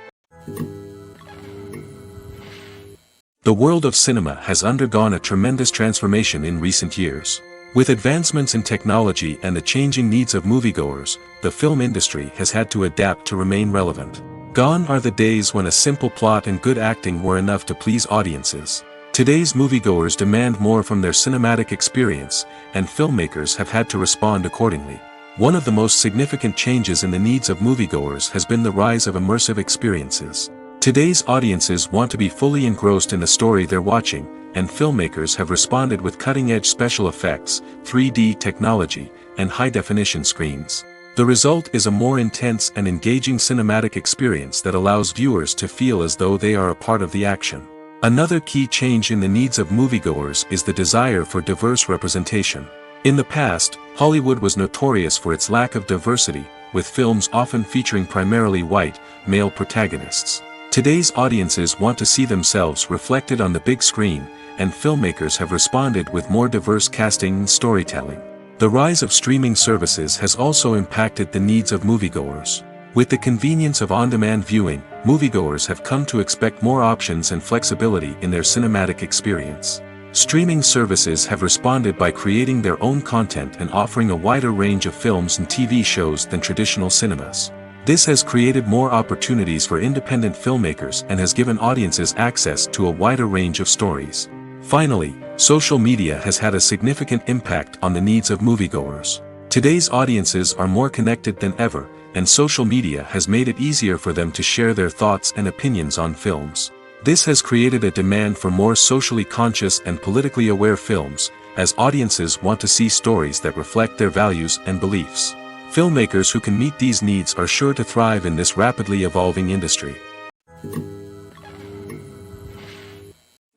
The world of cinema has undergone a tremendous transformation in recent years. With advancements in technology and the changing needs of moviegoers, the film industry has had to adapt to remain relevant. Gone are the days when a simple plot and good acting were enough to please audiences. Today's moviegoers demand more from their cinematic experience, and filmmakers have had to respond accordingly. One of the most significant changes in the needs of moviegoers has been the rise of immersive experiences. Today's audiences want to be fully engrossed in the story they're watching, and filmmakers have responded with cutting-edge special effects, 3D technology, and high-definition screens. The result is a more intense and engaging cinematic experience that allows viewers to feel as though they are a part of the action. Another key change in the needs of moviegoers is the desire for diverse representation. In the past, Hollywood was notorious for its lack of diversity, with films often featuring primarily white, male protagonists. Today's audiences want to see themselves reflected on the big screen, and filmmakers have responded with more diverse casting and storytelling. The rise of streaming services has also impacted the needs of moviegoers. With the convenience of on-demand viewing, moviegoers have come to expect more options and flexibility in their cinematic experience. Streaming services have responded by creating their own content and offering a wider range of films and TV shows than traditional cinemas. This has created more opportunities for independent filmmakers and has given audiences access to a wider range of stories. Finally, social media has had a significant impact on the needs of moviegoers. Today's audiences are more connected than ever, and social media has made it easier for them to share their thoughts and opinions on films. This has created a demand for more socially conscious and politically aware films, as audiences want to see stories that reflect their values and beliefs. Filmmakers who can meet these needs are sure to thrive in this rapidly evolving industry.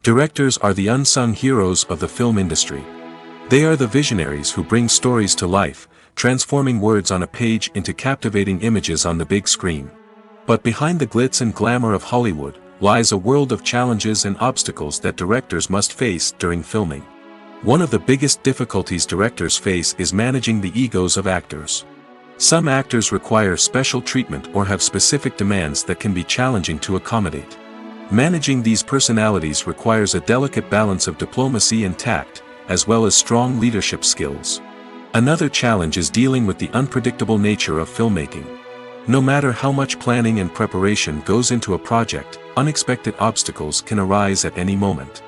Directors are the unsung heroes of the film industry. They are the visionaries who bring stories to life, transforming words on a page into captivating images on the big screen. But behind the glitz and glamour of Hollywood lies a world of challenges and obstacles that directors must face during filming. One of the biggest difficulties directors face is managing the egos of actors. Some actors require special treatment or have specific demands that can be challenging to accommodate. Managing these personalities requires a delicate balance of diplomacy and tact, as well as strong leadership skills. Another challenge is dealing with the unpredictable nature of filmmaking. No matter how much planning and preparation goes into a project, unexpected obstacles can arise at any moment.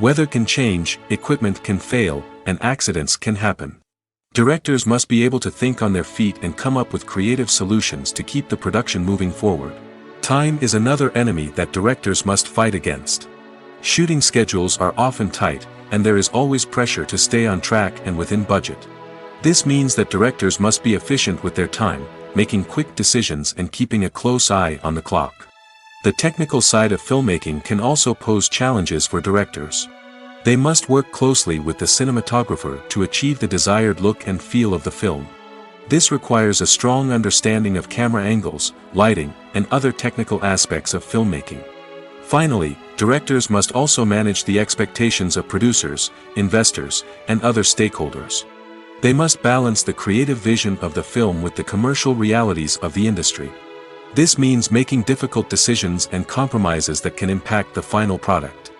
Weather can change, equipment can fail, and accidents can happen. Directors must be able to think on their feet and come up with creative solutions to keep the production moving forward. Time is another enemy that directors must fight against. Shooting schedules are often tight, and there is always pressure to stay on track and within budget. This means that directors must be efficient with their time, making quick decisions and keeping a close eye on the clock. The technical side of filmmaking can also pose challenges for directors. They must work closely with the cinematographer to achieve the desired look and feel of the film. This requires a strong understanding of camera angles, lighting, and other technical aspects of filmmaking. Finally, directors must also manage the expectations of producers, investors, and other stakeholders. They must balance the creative vision of the film with the commercial realities of the industry. This means making difficult decisions and compromises that can impact the final product.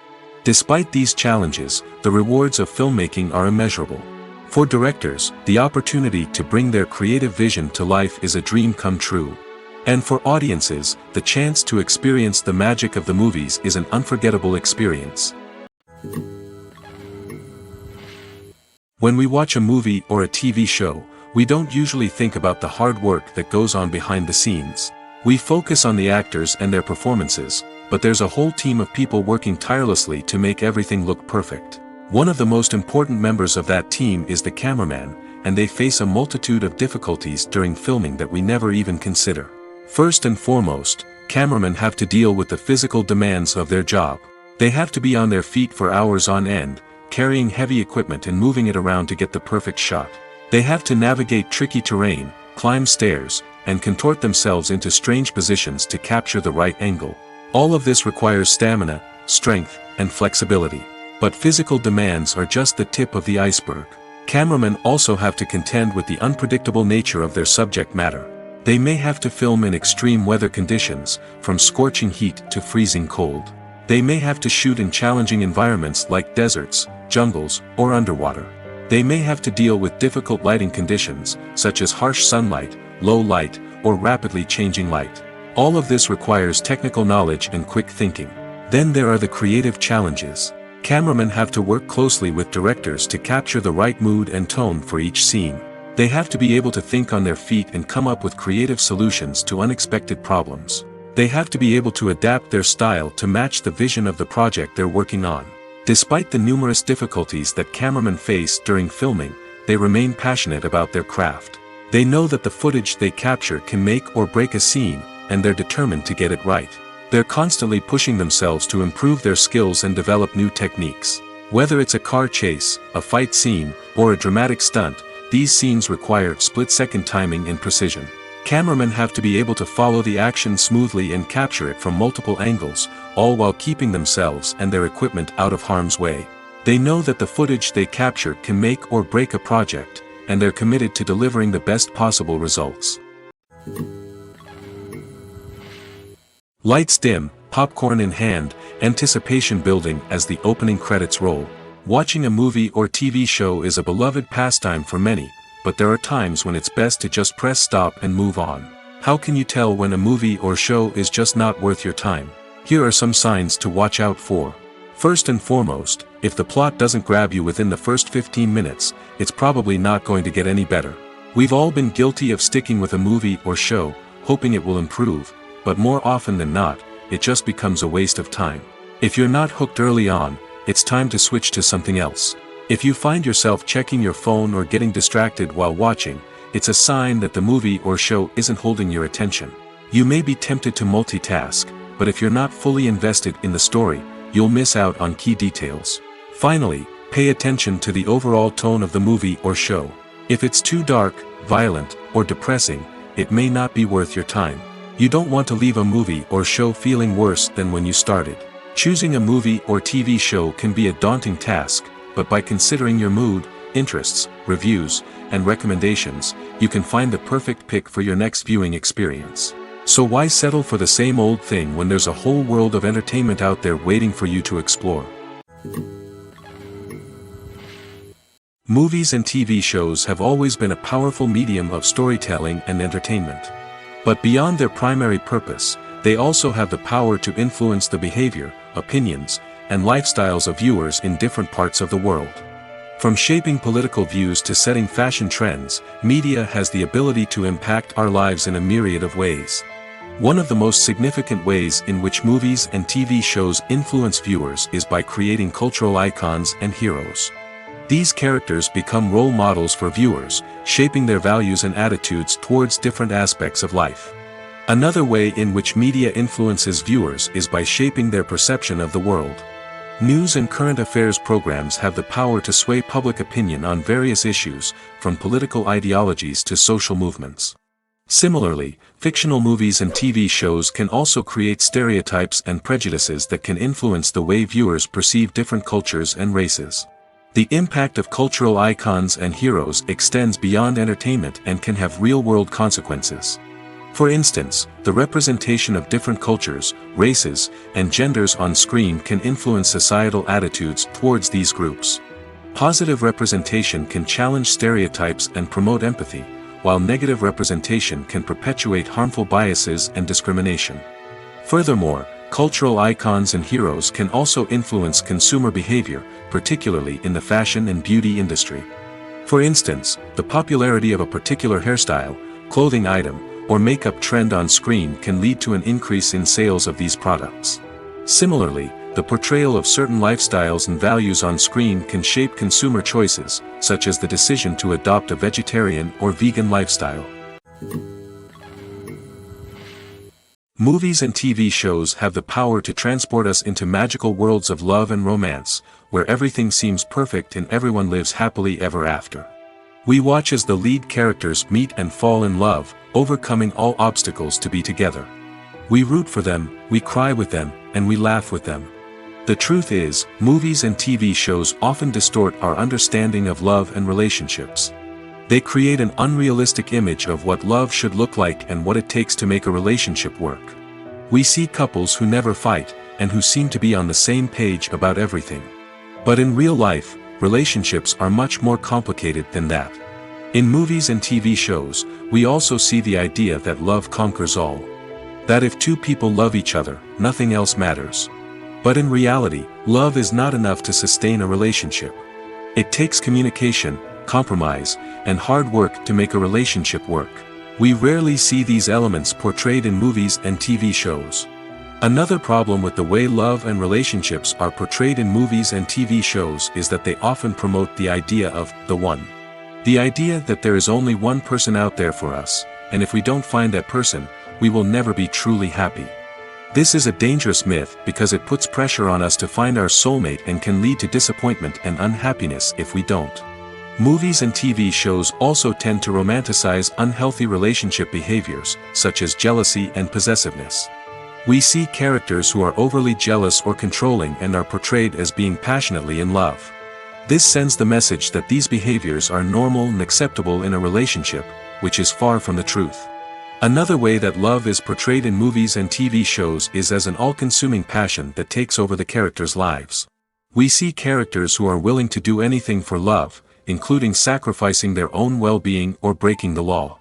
Despite these challenges, the rewards of filmmaking are immeasurable. For directors, the opportunity to bring their creative vision to life is a dream come true. And for audiences, the chance to experience the magic of the movies is an unforgettable experience. When we watch a movie or a TV show, we don't usually think about the hard work that goes on behind the scenes. We focus on the actors and their performances, but there's a whole team of people working tirelessly to make everything look perfect. One of the most important members of that team is the cameraman, and they face a multitude of difficulties during filming that we never even consider. First and foremost, cameramen have to deal with the physical demands of their job. They have to be on their feet for hours on end, carrying heavy equipment and moving it around to get the perfect shot. They have to navigate tricky terrain, climb stairs, and contort themselves into strange positions to capture the right angle. All of this requires stamina, strength, and flexibility. But physical demands are just the tip of the iceberg. Cameramen also have to contend with the unpredictable nature of their subject matter. They may have to film in extreme weather conditions, from scorching heat to freezing cold. They may have to shoot in challenging environments like deserts, jungles, or underwater. They may have to deal with difficult lighting conditions, such as harsh sunlight, low light, or rapidly changing light. All of this requires technical knowledge and quick thinking. Then there are the creative challenges. Cameramen have to work closely with directors to capture the right mood and tone for each scene. They have to be able to think on their feet and come up with creative solutions to unexpected problems. They have to be able to adapt their style to match the vision of the project they're working on. Despite the numerous difficulties that cameramen face during filming, they remain passionate about their craft. They know that the footage they capture can make or break a scene, and they're determined to get it right. They're constantly pushing themselves to improve their skills and develop new techniques. Whether it's a car chase, a fight scene, or a dramatic stunt, these scenes require split-second timing and precision. Cameramen have to be able to follow the action smoothly and capture it from multiple angles, all while keeping themselves and their equipment out of harm's way. They know that the footage they capture can make or break a project, and they're committed to delivering the best possible results. Lights dim, popcorn in hand, anticipation building as the opening credits roll. Watching a movie or TV show is a beloved pastime for many, but there are times when it's best to just press stop and move on. How can you tell when a movie or show is just not worth your time? Here are some signs to watch out for. First and foremost, if the plot doesn't grab you within the first 15 minutes, it's probably not going to get any better. We've all been guilty of sticking with a movie or show, hoping it will improve, but more often than not, it just becomes a waste of time. If you're not hooked early on, it's time to switch to something else. If you find yourself checking your phone or getting distracted while watching, it's a sign that the movie or show isn't holding your attention. You may be tempted to multitask, but if you're not fully invested in the story, you'll miss out on key details. Finally, pay attention to the overall tone of the movie or show. If it's too dark, violent, or depressing, it may not be worth your time. You don't want to leave a movie or show feeling worse than when you started. Choosing a movie or TV show can be a daunting task, but by considering your mood, interests, reviews, and recommendations, you can find the perfect pick for your next viewing experience. So why settle for the same old thing when there's a whole world of entertainment out there waiting for you to explore? Movies and TV shows have always been a powerful medium of storytelling and entertainment. But beyond their primary purpose, they also have the power to influence the behavior, opinions, and lifestyles of viewers in different parts of the world. From shaping political views to setting fashion trends, media has the ability to impact our lives in a myriad of ways. One of the most significant ways in which movies and TV shows influence viewers is by creating cultural icons and heroes. These characters become role models for viewers, shaping their values and attitudes towards different aspects of life. Another way in which media influences viewers is by shaping their perception of the world. News and current affairs programs have the power to sway public opinion on various issues, from political ideologies to social movements. Similarly, fictional movies and TV shows can also create stereotypes and prejudices that can influence the way viewers perceive different cultures and races. The impact of cultural icons and heroes extends beyond entertainment and can have real-world consequences. For instance, the representation of different cultures, races, and genders on screen can influence societal attitudes towards these groups. Positive representation can challenge stereotypes and promote empathy, while negative representation can perpetuate harmful biases and discrimination. Furthermore, cultural icons and heroes can also influence consumer behavior, particularly in the fashion and beauty industry. For instance, the popularity of a particular hairstyle, clothing item, or makeup trend on screen can lead to an increase in sales of these products. Similarly, the portrayal of certain lifestyles and values on screen can shape consumer choices, such as the decision to adopt a vegetarian or vegan lifestyle. Movies and TV shows have the power to transport us into magical worlds of love and romance, where everything seems perfect and everyone lives happily ever after. We watch as the lead characters meet and fall in love, overcoming all obstacles to be together. We root for them, we cry with them, and we laugh with them. The truth is, movies and TV shows often distort our understanding of love and relationships. They create an unrealistic image of what love should look like and what it takes to make a relationship work. We see couples who never fight, and who seem to be on the same page about everything. But in real life, relationships are much more complicated than that. In movies and TV shows, we also see the idea that love conquers all. That if two people love each other, nothing else matters. But in reality, love is not enough to sustain a relationship. It takes communication, compromise, and hard work to make a relationship work. We rarely see these elements portrayed in movies and TV shows. Another problem with the way love and relationships are portrayed in movies and TV shows is that they often promote the idea of the one. The idea that there is only one person out there for us, and if we don't find that person, we will never be truly happy. This is a dangerous myth because it puts pressure on us to find our soulmate and can lead to disappointment and unhappiness if we don't. Movies and TV shows also tend to romanticize unhealthy relationship behaviors, such as jealousy and possessiveness. We see characters who are overly jealous or controlling and are portrayed as being passionately in love. This sends the message that these behaviors are normal and acceptable in a relationship, which is far from the truth. Another way that love is portrayed in movies and TV shows is as an all-consuming passion that takes over the characters' lives. We see characters who are willing to do anything for love, including sacrificing their own well-being or breaking the law.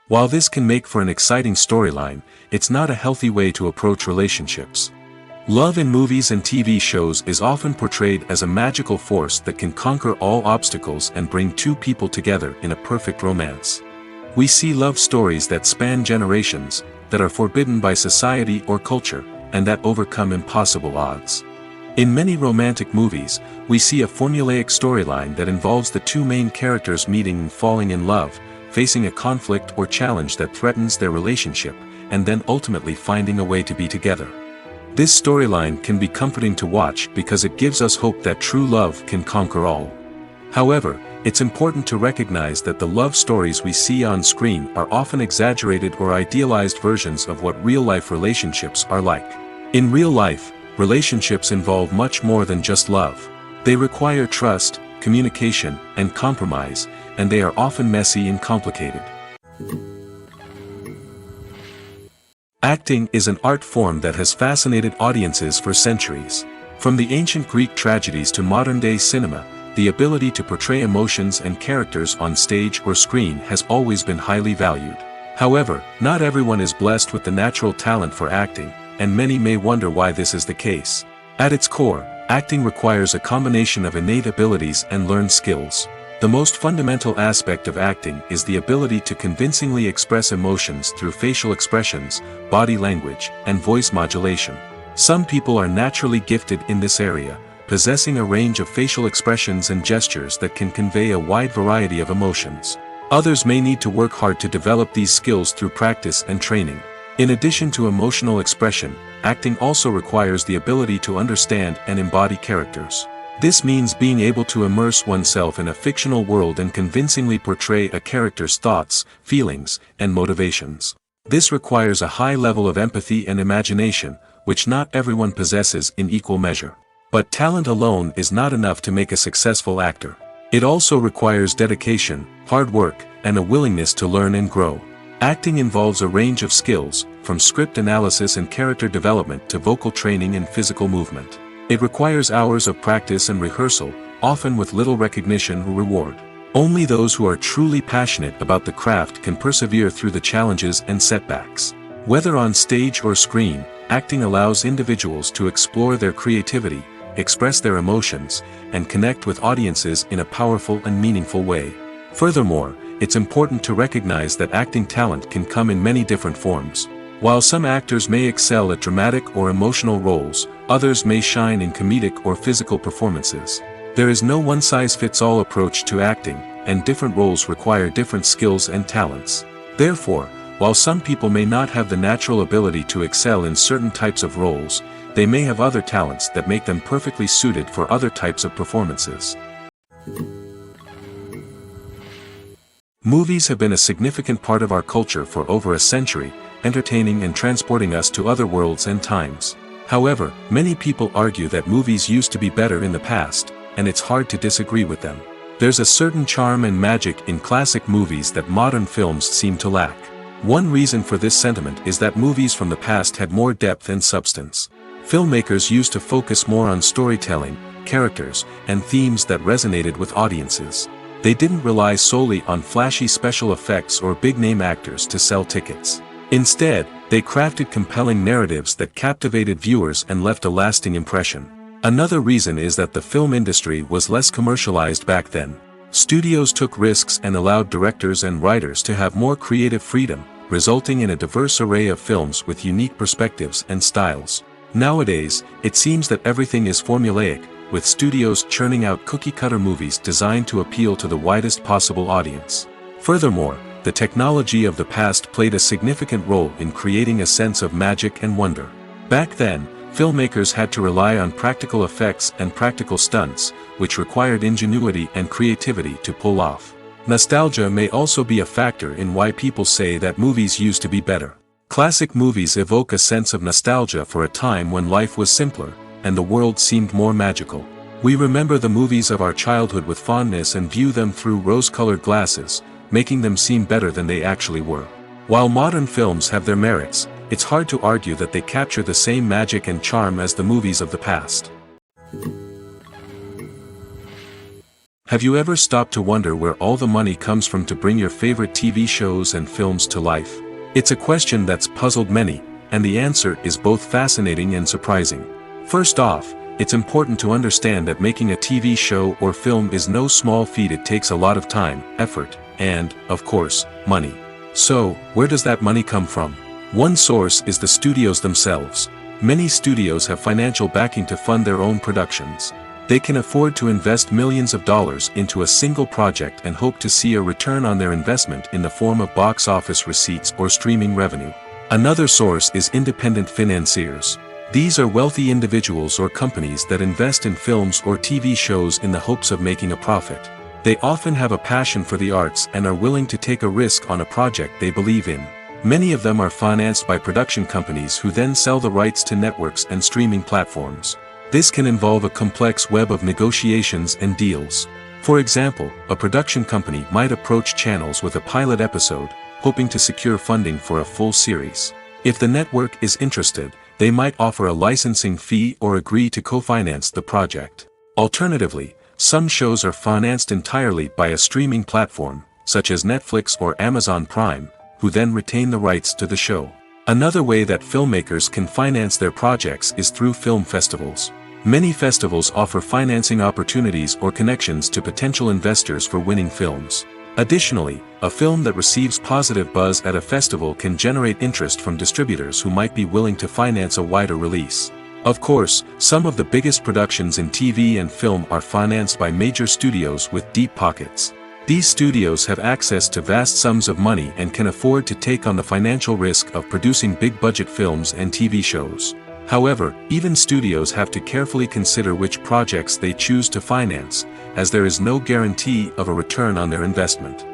While this can make for an exciting storyline, it's not a healthy way to approach relationships. Love in movies and TV shows is often portrayed as a magical force that can conquer all obstacles and bring two people together in a perfect romance. We see love stories that span generations, that are forbidden by society or culture, and that overcome impossible odds. In many romantic movies, we see a formulaic storyline that involves the two main characters meeting and falling in love, facing a conflict or challenge that threatens their relationship, and then ultimately finding a way to be together. This storyline can be comforting to watch because it gives us hope that true love can conquer all. However, it's important to recognize that the love stories we see on screen are often exaggerated or idealized versions of what real-life relationships are like. In real life, relationships involve much more than just love. They require trust, communication, and compromise, and they are often messy and complicated. Acting is an art form that has fascinated audiences for centuries. From the ancient Greek tragedies to modern-day cinema, the ability to portray emotions and characters on stage or screen has always been highly valued. However, not everyone is blessed with the natural talent for acting, and many may wonder why this is the case. At its core, acting requires a combination of innate abilities and learned skills. The most fundamental aspect of acting is the ability to convincingly express emotions through facial expressions, body language, and voice modulation. Some people are naturally gifted in this area, possessing a range of facial expressions and gestures that can convey a wide variety of emotions. Others may need to work hard to develop these skills through practice and training. In addition to emotional expression, acting also requires the ability to understand and embody characters. This means being able to immerse oneself in a fictional world and convincingly portray a character's thoughts, feelings, and motivations. This requires a high level of empathy and imagination, which not everyone possesses in equal measure. But talent alone is not enough to make a successful actor. It also requires dedication, hard work, and a willingness to learn and grow. Acting involves a range of skills, from script analysis and character development to vocal training and physical movement. It requires hours of practice and rehearsal, often with little recognition or reward. Only those who are truly passionate about the craft can persevere through the challenges and setbacks. Whether on stage or screen, acting allows individuals to explore their creativity, express their emotions, and connect with audiences in a powerful and meaningful way. Furthermore, it's important to recognize that acting talent can come in many different forms. While some actors may excel at dramatic or emotional roles, others may shine in comedic or physical performances. There is no one-size-fits-all approach to acting, and different roles require different skills and talents. Therefore, while some people may not have the natural ability to excel in certain types of roles, they may have other talents that make them perfectly suited for other types of performances. Movies have been a significant part of our culture for over a century, entertaining and transporting us to other worlds and times. However, many people argue that movies used to be better in the past, and it's hard to disagree with them. There's a certain charm and magic in classic movies that modern films seem to lack. One reason for this sentiment is that movies from the past had more depth and substance. Filmmakers used to focus more on storytelling, characters, and themes that resonated with audiences. They didn't rely solely on flashy special effects or big-name actors to sell tickets. Instead, they crafted compelling narratives that captivated viewers and left a lasting impression. Another reason is that the film industry was less commercialized back then. Studios took risks and allowed directors and writers to have more creative freedom, resulting in a diverse array of films with unique perspectives and styles. Nowadays, it seems that everything is formulaic, with studios churning out cookie-cutter movies designed to appeal to the widest possible audience. Furthermore, the technology of the past played a significant role in creating a sense of magic and wonder. Back then, filmmakers had to rely on practical effects and practical stunts, which required ingenuity and creativity to pull off. Nostalgia may also be a factor in why people say that movies used to be better. Classic movies evoke a sense of nostalgia for a time when life was simpler, and the world seemed more magical. We remember the movies of our childhood with fondness and view them through rose-colored glasses, making them seem better than they actually were. While modern films have their merits, it's hard to argue that they capture the same magic and charm as the movies of the past. Have you ever stopped to wonder where all the money comes from to bring your favorite TV shows and films to life? It's a question that's puzzled many, and the answer is both fascinating and surprising. First off, it's important to understand that making a TV show or film is no small feat. It takes a lot of time, effort, and, of course, money. So, where does that money come from? One source is the studios themselves. Many studios have financial backing to fund their own productions. They can afford to invest millions of dollars into a single project and hope to see a return on their investment in the form of box office receipts or streaming revenue. Another source is independent financiers. These are wealthy individuals or companies that invest in films or TV shows in the hopes of making a profit. They often have a passion for the arts and are willing to take a risk on a project they believe in. Many of them are financed by production companies who then sell the rights to networks and streaming platforms. This can involve a complex web of negotiations and deals. For example, a production company might approach channels with a pilot episode, hoping to secure funding for a full series. If the network is interested, they might offer a licensing fee or agree to co-finance the project. Alternatively, some shows are financed entirely by a streaming platform, such as Netflix or Amazon Prime, who then retain the rights to the show. Another way that filmmakers can finance their projects is through film festivals. Many festivals offer financing opportunities or connections to potential investors for winning films. Additionally, a film that receives positive buzz at a festival can generate interest from distributors who might be willing to finance a wider release. Of course, some of the biggest productions in TV and film are financed by major studios with deep pockets. These studios have access to vast sums of money and can afford to take on the financial risk of producing big-budget films and TV shows. However, even studios have to carefully consider which projects they choose to finance, as there is no guarantee of a return on their investment.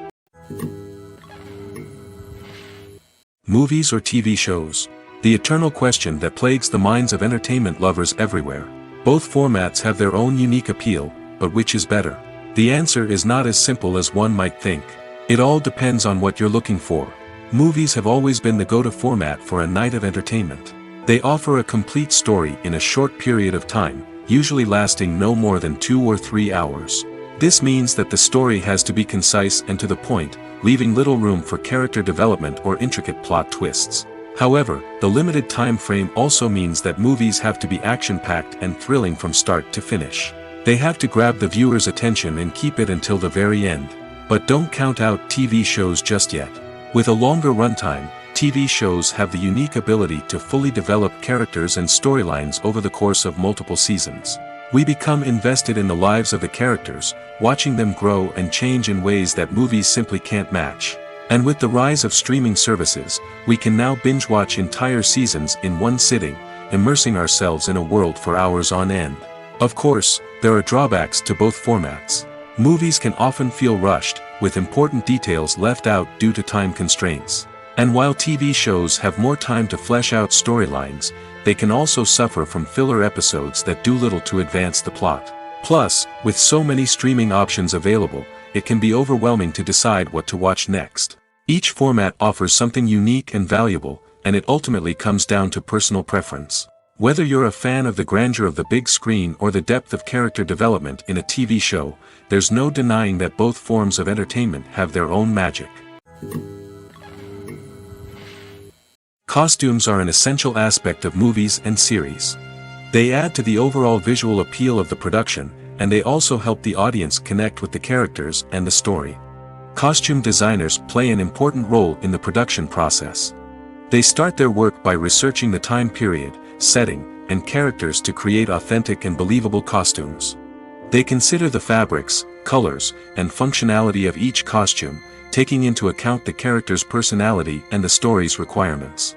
Movies or TV shows? The eternal question that plagues the minds of entertainment lovers everywhere. Both formats have their own unique appeal, but which is better? The answer is not as simple as one might think. It all depends on what you're looking for. Movies have always been the go-to format for a night of entertainment. They offer a complete story in a short period of time, usually lasting no more than 2 or 3 hours. This means that the story has to be concise and to the point, leaving little room for character development or intricate plot twists. However, the limited time frame also means that movies have to be action-packed and thrilling from start to finish. They have to grab the viewer's attention and keep it until the very end. But don't count out TV shows just yet. With a longer runtime, TV shows have the unique ability to fully develop characters and storylines over the course of multiple seasons. We become invested in the lives of the characters, watching them grow and change in ways that movies simply can't match. And with the rise of streaming services, we can now binge-watch entire seasons in one sitting, immersing ourselves in a world for hours on end. Of course, there are drawbacks to both formats. Movies can often feel rushed, with important details left out due to time constraints. And while TV shows have more time to flesh out storylines, they can also suffer from filler episodes that do little to advance the plot. Plus, with so many streaming options available, it can be overwhelming to decide what to watch next. Each format offers something unique and valuable, and it ultimately comes down to personal preference. Whether you're a fan of the grandeur of the big screen or the depth of character development in a TV show, there's no denying that both forms of entertainment have their own magic. Costumes are an essential aspect of movies and series. They add to the overall visual appeal of the production, and they also help the audience connect with the characters and the story. Costume designers play an important role in the production process. They start their work by researching the time period, setting, and characters to create authentic and believable costumes. They consider the fabrics, colors, and functionality of each costume, taking into account the character's personality and the story's requirements.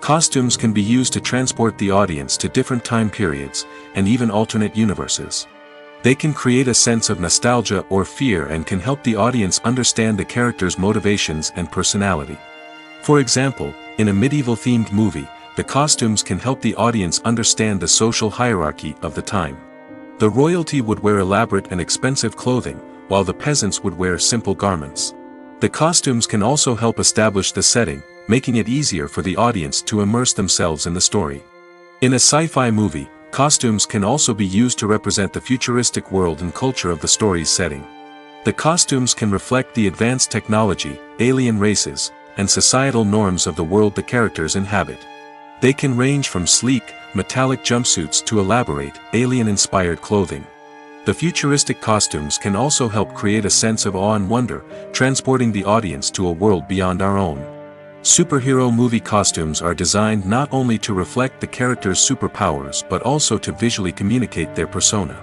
Costumes can be used to transport the audience to different time periods, and even alternate universes. They can create a sense of nostalgia or fear and can help the audience understand the character's motivations and personality. For example, in a medieval-themed movie, the costumes can help the audience understand the social hierarchy of the time. The royalty would wear elaborate and expensive clothing, while the peasants would wear simple garments. The costumes can also help establish the setting, making it easier for the audience to immerse themselves in the story. In a sci-fi movie, costumes can also be used to represent the futuristic world and culture of the story's setting. The costumes can reflect the advanced technology, alien races, and societal norms of the world the characters inhabit. They can range from sleek, metallic jumpsuits to elaborate, alien-inspired clothing. The futuristic costumes can also help create a sense of awe and wonder, transporting the audience to a world beyond our own. Superhero movie costumes are designed not only to reflect the character's superpowers but also to visually communicate their persona.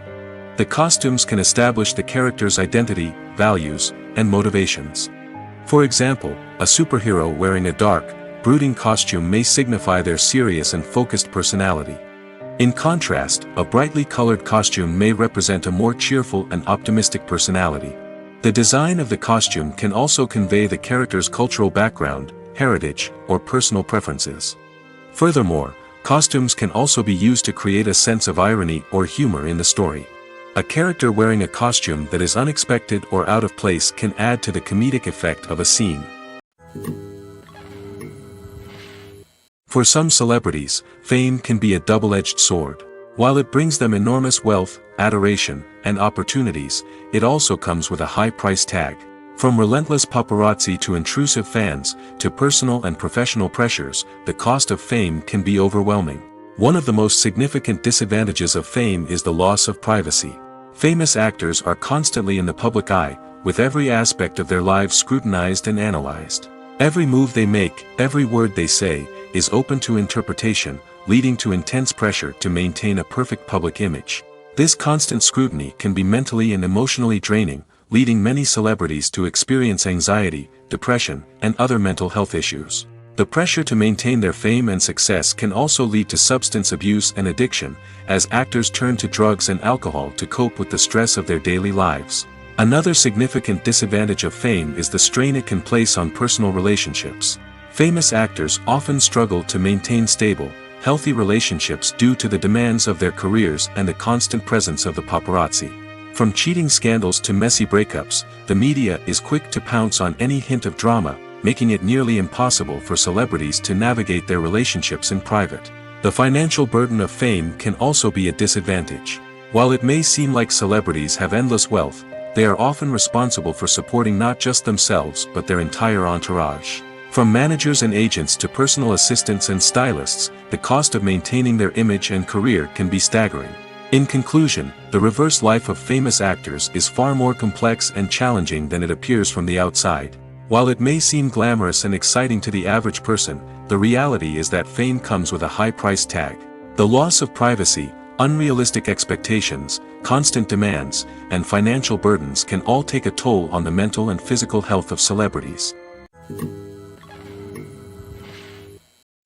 The costumes can establish the character's identity, values, and motivations. For example, a superhero wearing a dark, brooding costume may signify their serious and focused personality. In contrast, a brightly colored costume may represent a more cheerful and optimistic personality. The design of the costume can also convey the character's cultural background, heritage, or personal preferences. Furthermore, costumes can also be used to create a sense of irony or humor in the story. A character wearing a costume that is unexpected or out of place can add to the comedic effect of a scene. For some celebrities, fame can be a double-edged sword. While it brings them enormous wealth, adoration, and opportunities, it also comes with a high price tag. From relentless paparazzi to intrusive fans, to personal and professional pressures, the cost of fame can be overwhelming. One of the most significant disadvantages of fame is the loss of privacy. Famous actors are constantly in the public eye, with every aspect of their lives scrutinized and analyzed. Every move they make, every word they say, is open to interpretation, leading to intense pressure to maintain a perfect public image. This constant scrutiny can be mentally and emotionally draining, leading many celebrities to experience anxiety, depression, and other mental health issues. The pressure to maintain their fame and success can also lead to substance abuse and addiction, as actors turn to drugs and alcohol to cope with the stress of their daily lives. Another significant disadvantage of fame is the strain it can place on personal relationships. Famous actors often struggle to maintain stable, healthy relationships due to the demands of their careers and the constant presence of the paparazzi. From cheating scandals to messy breakups, the media is quick to pounce on any hint of drama, making it nearly impossible for celebrities to navigate their relationships in private. The financial burden of fame can also be a disadvantage. While it may seem like celebrities have endless wealth, they are often responsible for supporting not just themselves but their entire entourage. From managers and agents to personal assistants and stylists, the cost of maintaining their image and career can be staggering. In conclusion, the reverse life of famous actors is far more complex and challenging than it appears from the outside. While it may seem glamorous and exciting to the average person, the reality is that fame comes with a high price tag. The loss of privacy, unrealistic expectations, constant demands, and financial burdens can all take a toll on the mental and physical health of celebrities.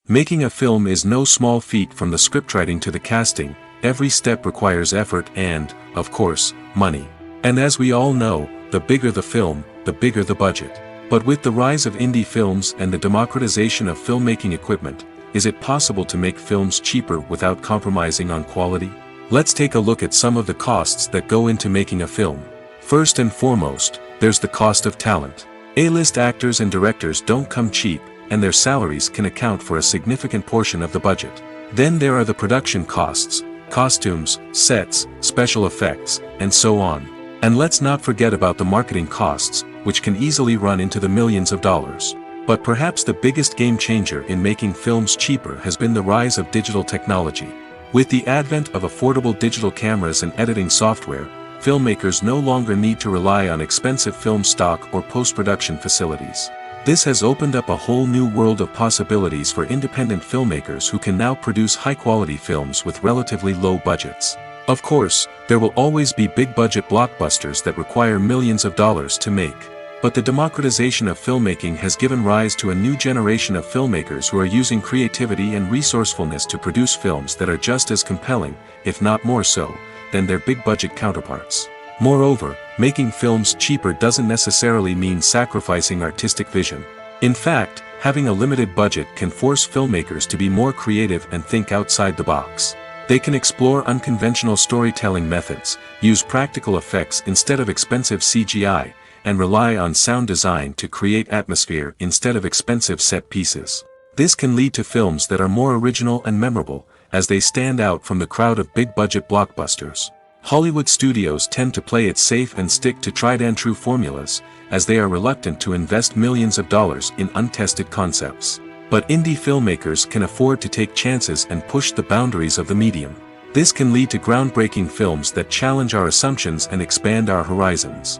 Making a film is no small feat. From the scriptwriting to the casting, every step requires effort and, of course, money. And as we all know, the bigger the film, the bigger the budget. But with the rise of indie films and the democratization of filmmaking equipment, is it possible to make films cheaper without compromising on quality? Let's take a look at some of the costs that go into making a film. First and foremost, there's the cost of talent. A-list actors and directors don't come cheap, and their salaries can account for a significant portion of the budget. Then there are the production costs, costumes, sets, special effects, and so on. And let's not forget about the marketing costs, which can easily run into the millions of dollars. But perhaps the biggest game changer in making films cheaper has been the rise of digital technology. With the advent of affordable digital cameras and editing software, filmmakers no longer need to rely on expensive film stock or post-production facilities. This has opened up a whole new world of possibilities for independent filmmakers who can now produce high-quality films with relatively low budgets. Of course, there will always be big-budget blockbusters that require millions of dollars to make. But the democratization of filmmaking has given rise to a new generation of filmmakers who are using creativity and resourcefulness to produce films that are just as compelling, if not more so, than their big-budget counterparts. Moreover, making films cheaper doesn't necessarily mean sacrificing artistic vision. In fact, having a limited budget can force filmmakers to be more creative and think outside the box. They can explore unconventional storytelling methods, use practical effects instead of expensive CGI, and rely on sound design to create atmosphere instead of expensive set pieces. This can lead to films that are more original and memorable, as they stand out from the crowd of big-budget blockbusters. Hollywood studios tend to play it safe and stick to tried-and-true formulas, as they are reluctant to invest millions of dollars in untested concepts. But indie filmmakers can afford to take chances and push the boundaries of the medium. This can lead to groundbreaking films that challenge our assumptions and expand our horizons.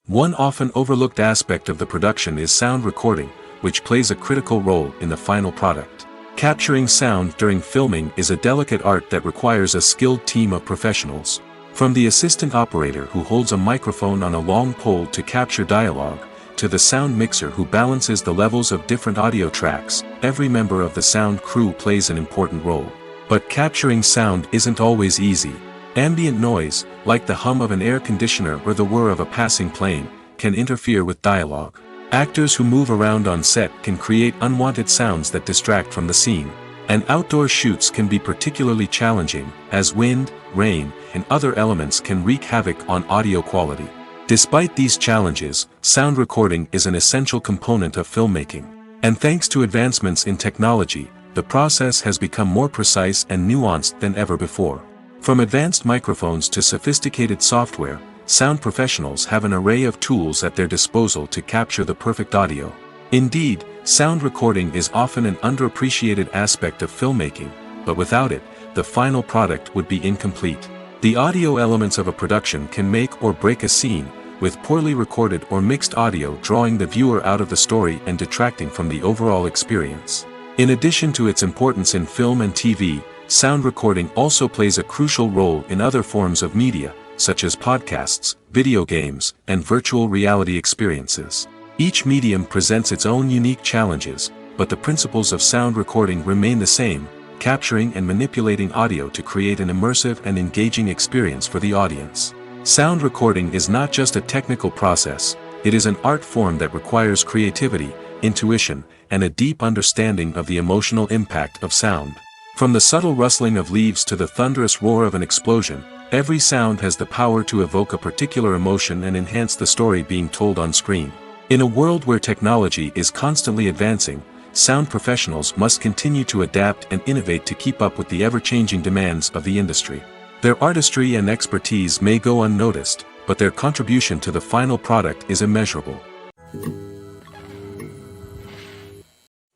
One often overlooked aspect of the production is sound recording, which plays a critical role in the final product. Capturing sound during filming is a delicate art that requires a skilled team of professionals. From the assistant operator who holds a microphone on a long pole to capture dialogue, to the sound mixer who balances the levels of different audio tracks, every member of the sound crew plays an important role. But capturing sound isn't always easy. Ambient noise, like the hum of an air conditioner or the whir of a passing plane, can interfere with dialogue. Actors who move around on set can create unwanted sounds that distract from the scene. And outdoor shoots can be particularly challenging, as wind, rain, and other elements can wreak havoc on audio quality. Despite these challenges, sound recording is an essential component of filmmaking. And thanks to advancements in technology, the process has become more precise and nuanced than ever before. From advanced microphones to sophisticated software, sound professionals have an array of tools at their disposal to capture the perfect audio. Indeed, sound recording is often an underappreciated aspect of filmmaking, but without it, the final product would be incomplete. The audio elements of a production can make or break a scene, with poorly recorded or mixed audio drawing the viewer out of the story and detracting from the overall experience. In addition to its importance in film and TV, sound recording also plays a crucial role in other forms of media, such as podcasts, video games, and virtual reality experiences. Each medium presents its own unique challenges, but the principles of sound recording remain the same, capturing and manipulating audio to create an immersive and engaging experience for the audience. Sound recording is not just a technical process, it is an art form that requires creativity, intuition, and a deep understanding of the emotional impact of sound. From the subtle rustling of leaves to the thunderous roar of an explosion, every sound has the power to evoke a particular emotion and enhance the story being told on screen. In a world where technology is constantly advancing, sound professionals must continue to adapt and innovate to keep up with the ever-changing demands of the industry. Their artistry and expertise may go unnoticed, but their contribution to the final product is immeasurable.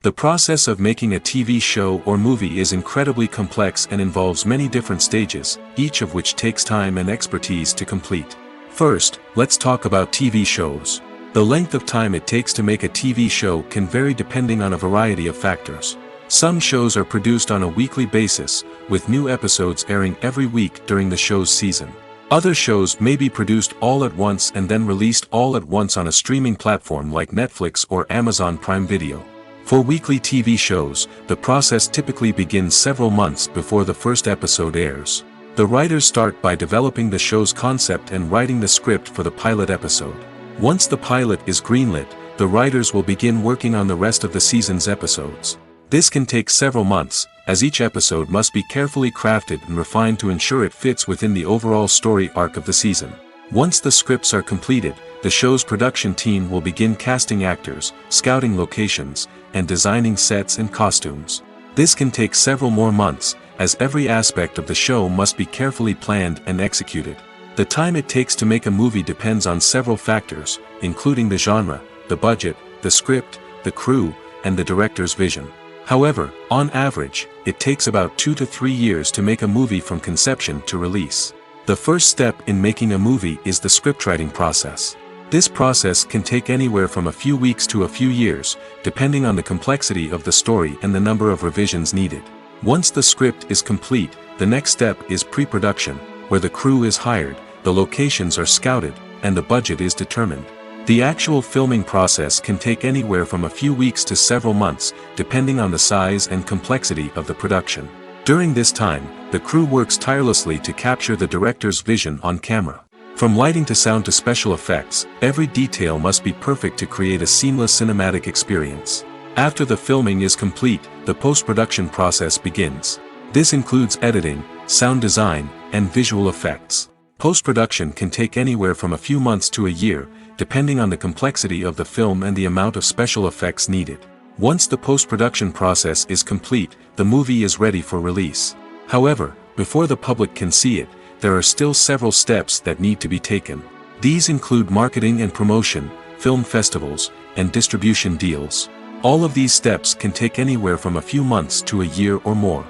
The process of making a TV show or movie is incredibly complex and involves many different stages, each of which takes time and expertise to complete. First, let's talk about TV shows. The length of time it takes to make a TV show can vary depending on a variety of factors. Some shows are produced on a weekly basis, with new episodes airing every week during the show's season. Other shows may be produced all at once and then released all at once on a streaming platform like Netflix or Amazon Prime Video. For weekly TV shows, the process typically begins several months before the first episode airs. The writers start by developing the show's concept and writing the script for the pilot episode. Once the pilot is greenlit, the writers will begin working on the rest of the season's episodes. This can take several months, as each episode must be carefully crafted and refined to ensure it fits within the overall story arc of the season. Once the scripts are completed, the show's production team will begin casting actors, scouting locations, and designing sets and costumes. This can take several more months, as every aspect of the show must be carefully planned and executed. The time it takes to make a movie depends on several factors, including the genre, the budget, the script, the crew, and the director's vision. However, on average, it takes about 2 to 3 years to make a movie from conception to release. The first step in making a movie is the scriptwriting process. This process can take anywhere from a few weeks to a few years, depending on the complexity of the story and the number of revisions needed. Once the script is complete, the next step is pre-production, where the crew is hired, the locations are scouted, and the budget is determined. The actual filming process can take anywhere from a few weeks to several months, depending on the size and complexity of the production. During this time, the crew works tirelessly to capture the director's vision on camera. From lighting to sound to special effects, every detail must be perfect to create a seamless cinematic experience. After the filming is complete, the post-production process begins. This includes editing, sound design, and visual effects. Post-production can take anywhere from a few months to a year, depending on the complexity of the film and the amount of special effects needed. Once the post-production process is complete, the movie is ready for release. However, before the public can see it, there are still several steps that need to be taken. These include marketing and promotion, film festivals, and distribution deals. All of these steps can take anywhere from a few months to a year or more.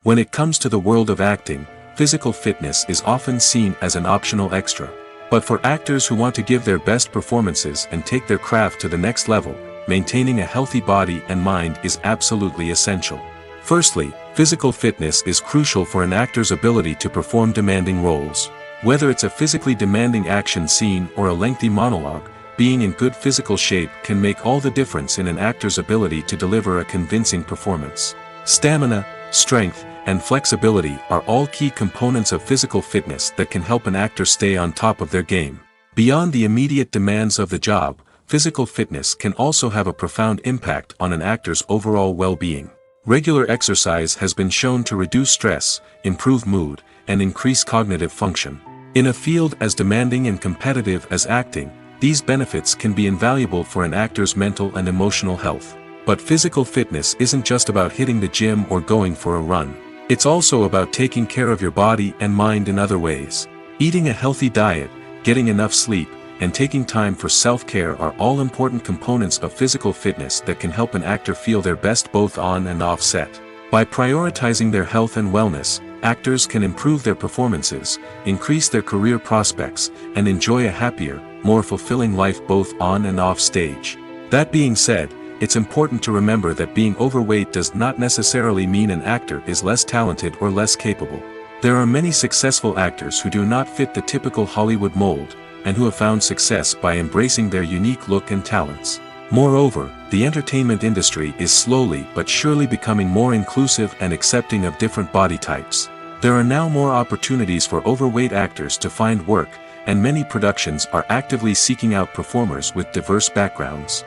When it comes to the world of acting, physical fitness is often seen as an optional extra. But for actors who want to give their best performances and take their craft to the next level, maintaining a healthy body and mind is absolutely essential. Firstly, physical fitness is crucial for an actor's ability to perform demanding roles. Whether it's a physically demanding action scene or a lengthy monologue, being in good physical shape can make all the difference in an actor's ability to deliver a convincing performance. Stamina, strength, and flexibility are all key components of physical fitness that can help an actor stay on top of their game. Beyond the immediate demands of the job, physical fitness can also have a profound impact on an actor's overall well-being. Regular exercise has been shown to reduce stress, improve mood, and increase cognitive function. In a field as demanding and competitive as acting, these benefits can be invaluable for an actor's mental and emotional health. But physical fitness isn't just about hitting the gym or going for a run. It's also about taking care of your body and mind in other ways. Eating a healthy diet, getting enough sleep, and taking time for self-care are all important components of physical fitness that can help an actor feel their best both on and off set. By prioritizing their health and wellness, actors can improve their performances, increase their career prospects, and enjoy a happier, more fulfilling life both on and off stage. That being said, it's important to remember that being overweight does not necessarily mean an actor is less talented or less capable. There are many successful actors who do not fit the typical Hollywood mold, and who have found success by embracing their unique look and talents. Moreover, the entertainment industry is slowly but surely becoming more inclusive and accepting of different body types. There are now more opportunities for overweight actors to find work, and many productions are actively seeking out performers with diverse backgrounds.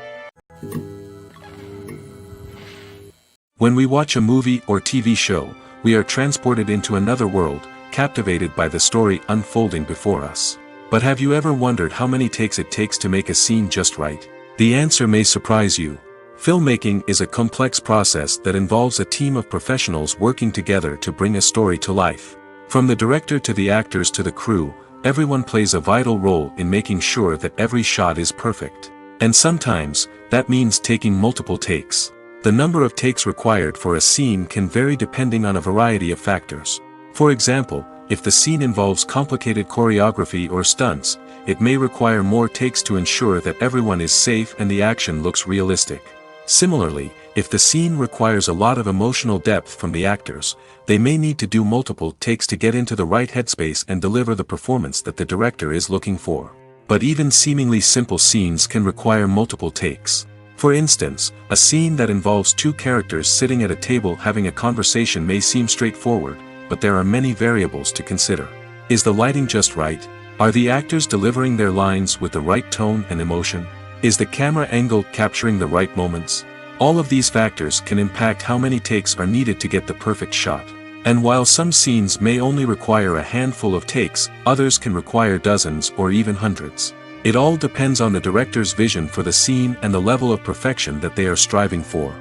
When we watch a movie or TV show, we are transported into another world, captivated by the story unfolding before us. But have you ever wondered how many takes it takes to make a scene just right? The answer may surprise you. Filmmaking is a complex process that involves a team of professionals working together to bring a story to life. From the director to the actors to the crew, everyone plays a vital role in making sure that every shot is perfect. And sometimes, that means taking multiple takes. The number of takes required for a scene can vary depending on a variety of factors. For example, if the scene involves complicated choreography or stunts, it may require more takes to ensure that everyone is safe and the action looks realistic. Similarly, if the scene requires a lot of emotional depth from the actors, they may need to do multiple takes to get into the right headspace and deliver the performance that the director is looking for. But even seemingly simple scenes can require multiple takes. For instance, a scene that involves two characters sitting at a table having a conversation may seem straightforward, but there are many variables to consider. Is the lighting just right? Are the actors delivering their lines with the right tone and emotion? Is the camera angle capturing the right moments? All of these factors can impact how many takes are needed to get the perfect shot. And while some scenes may only require a handful of takes, others can require dozens or even hundreds. It all depends on the director's vision for the scene and the level of perfection that they are striving for.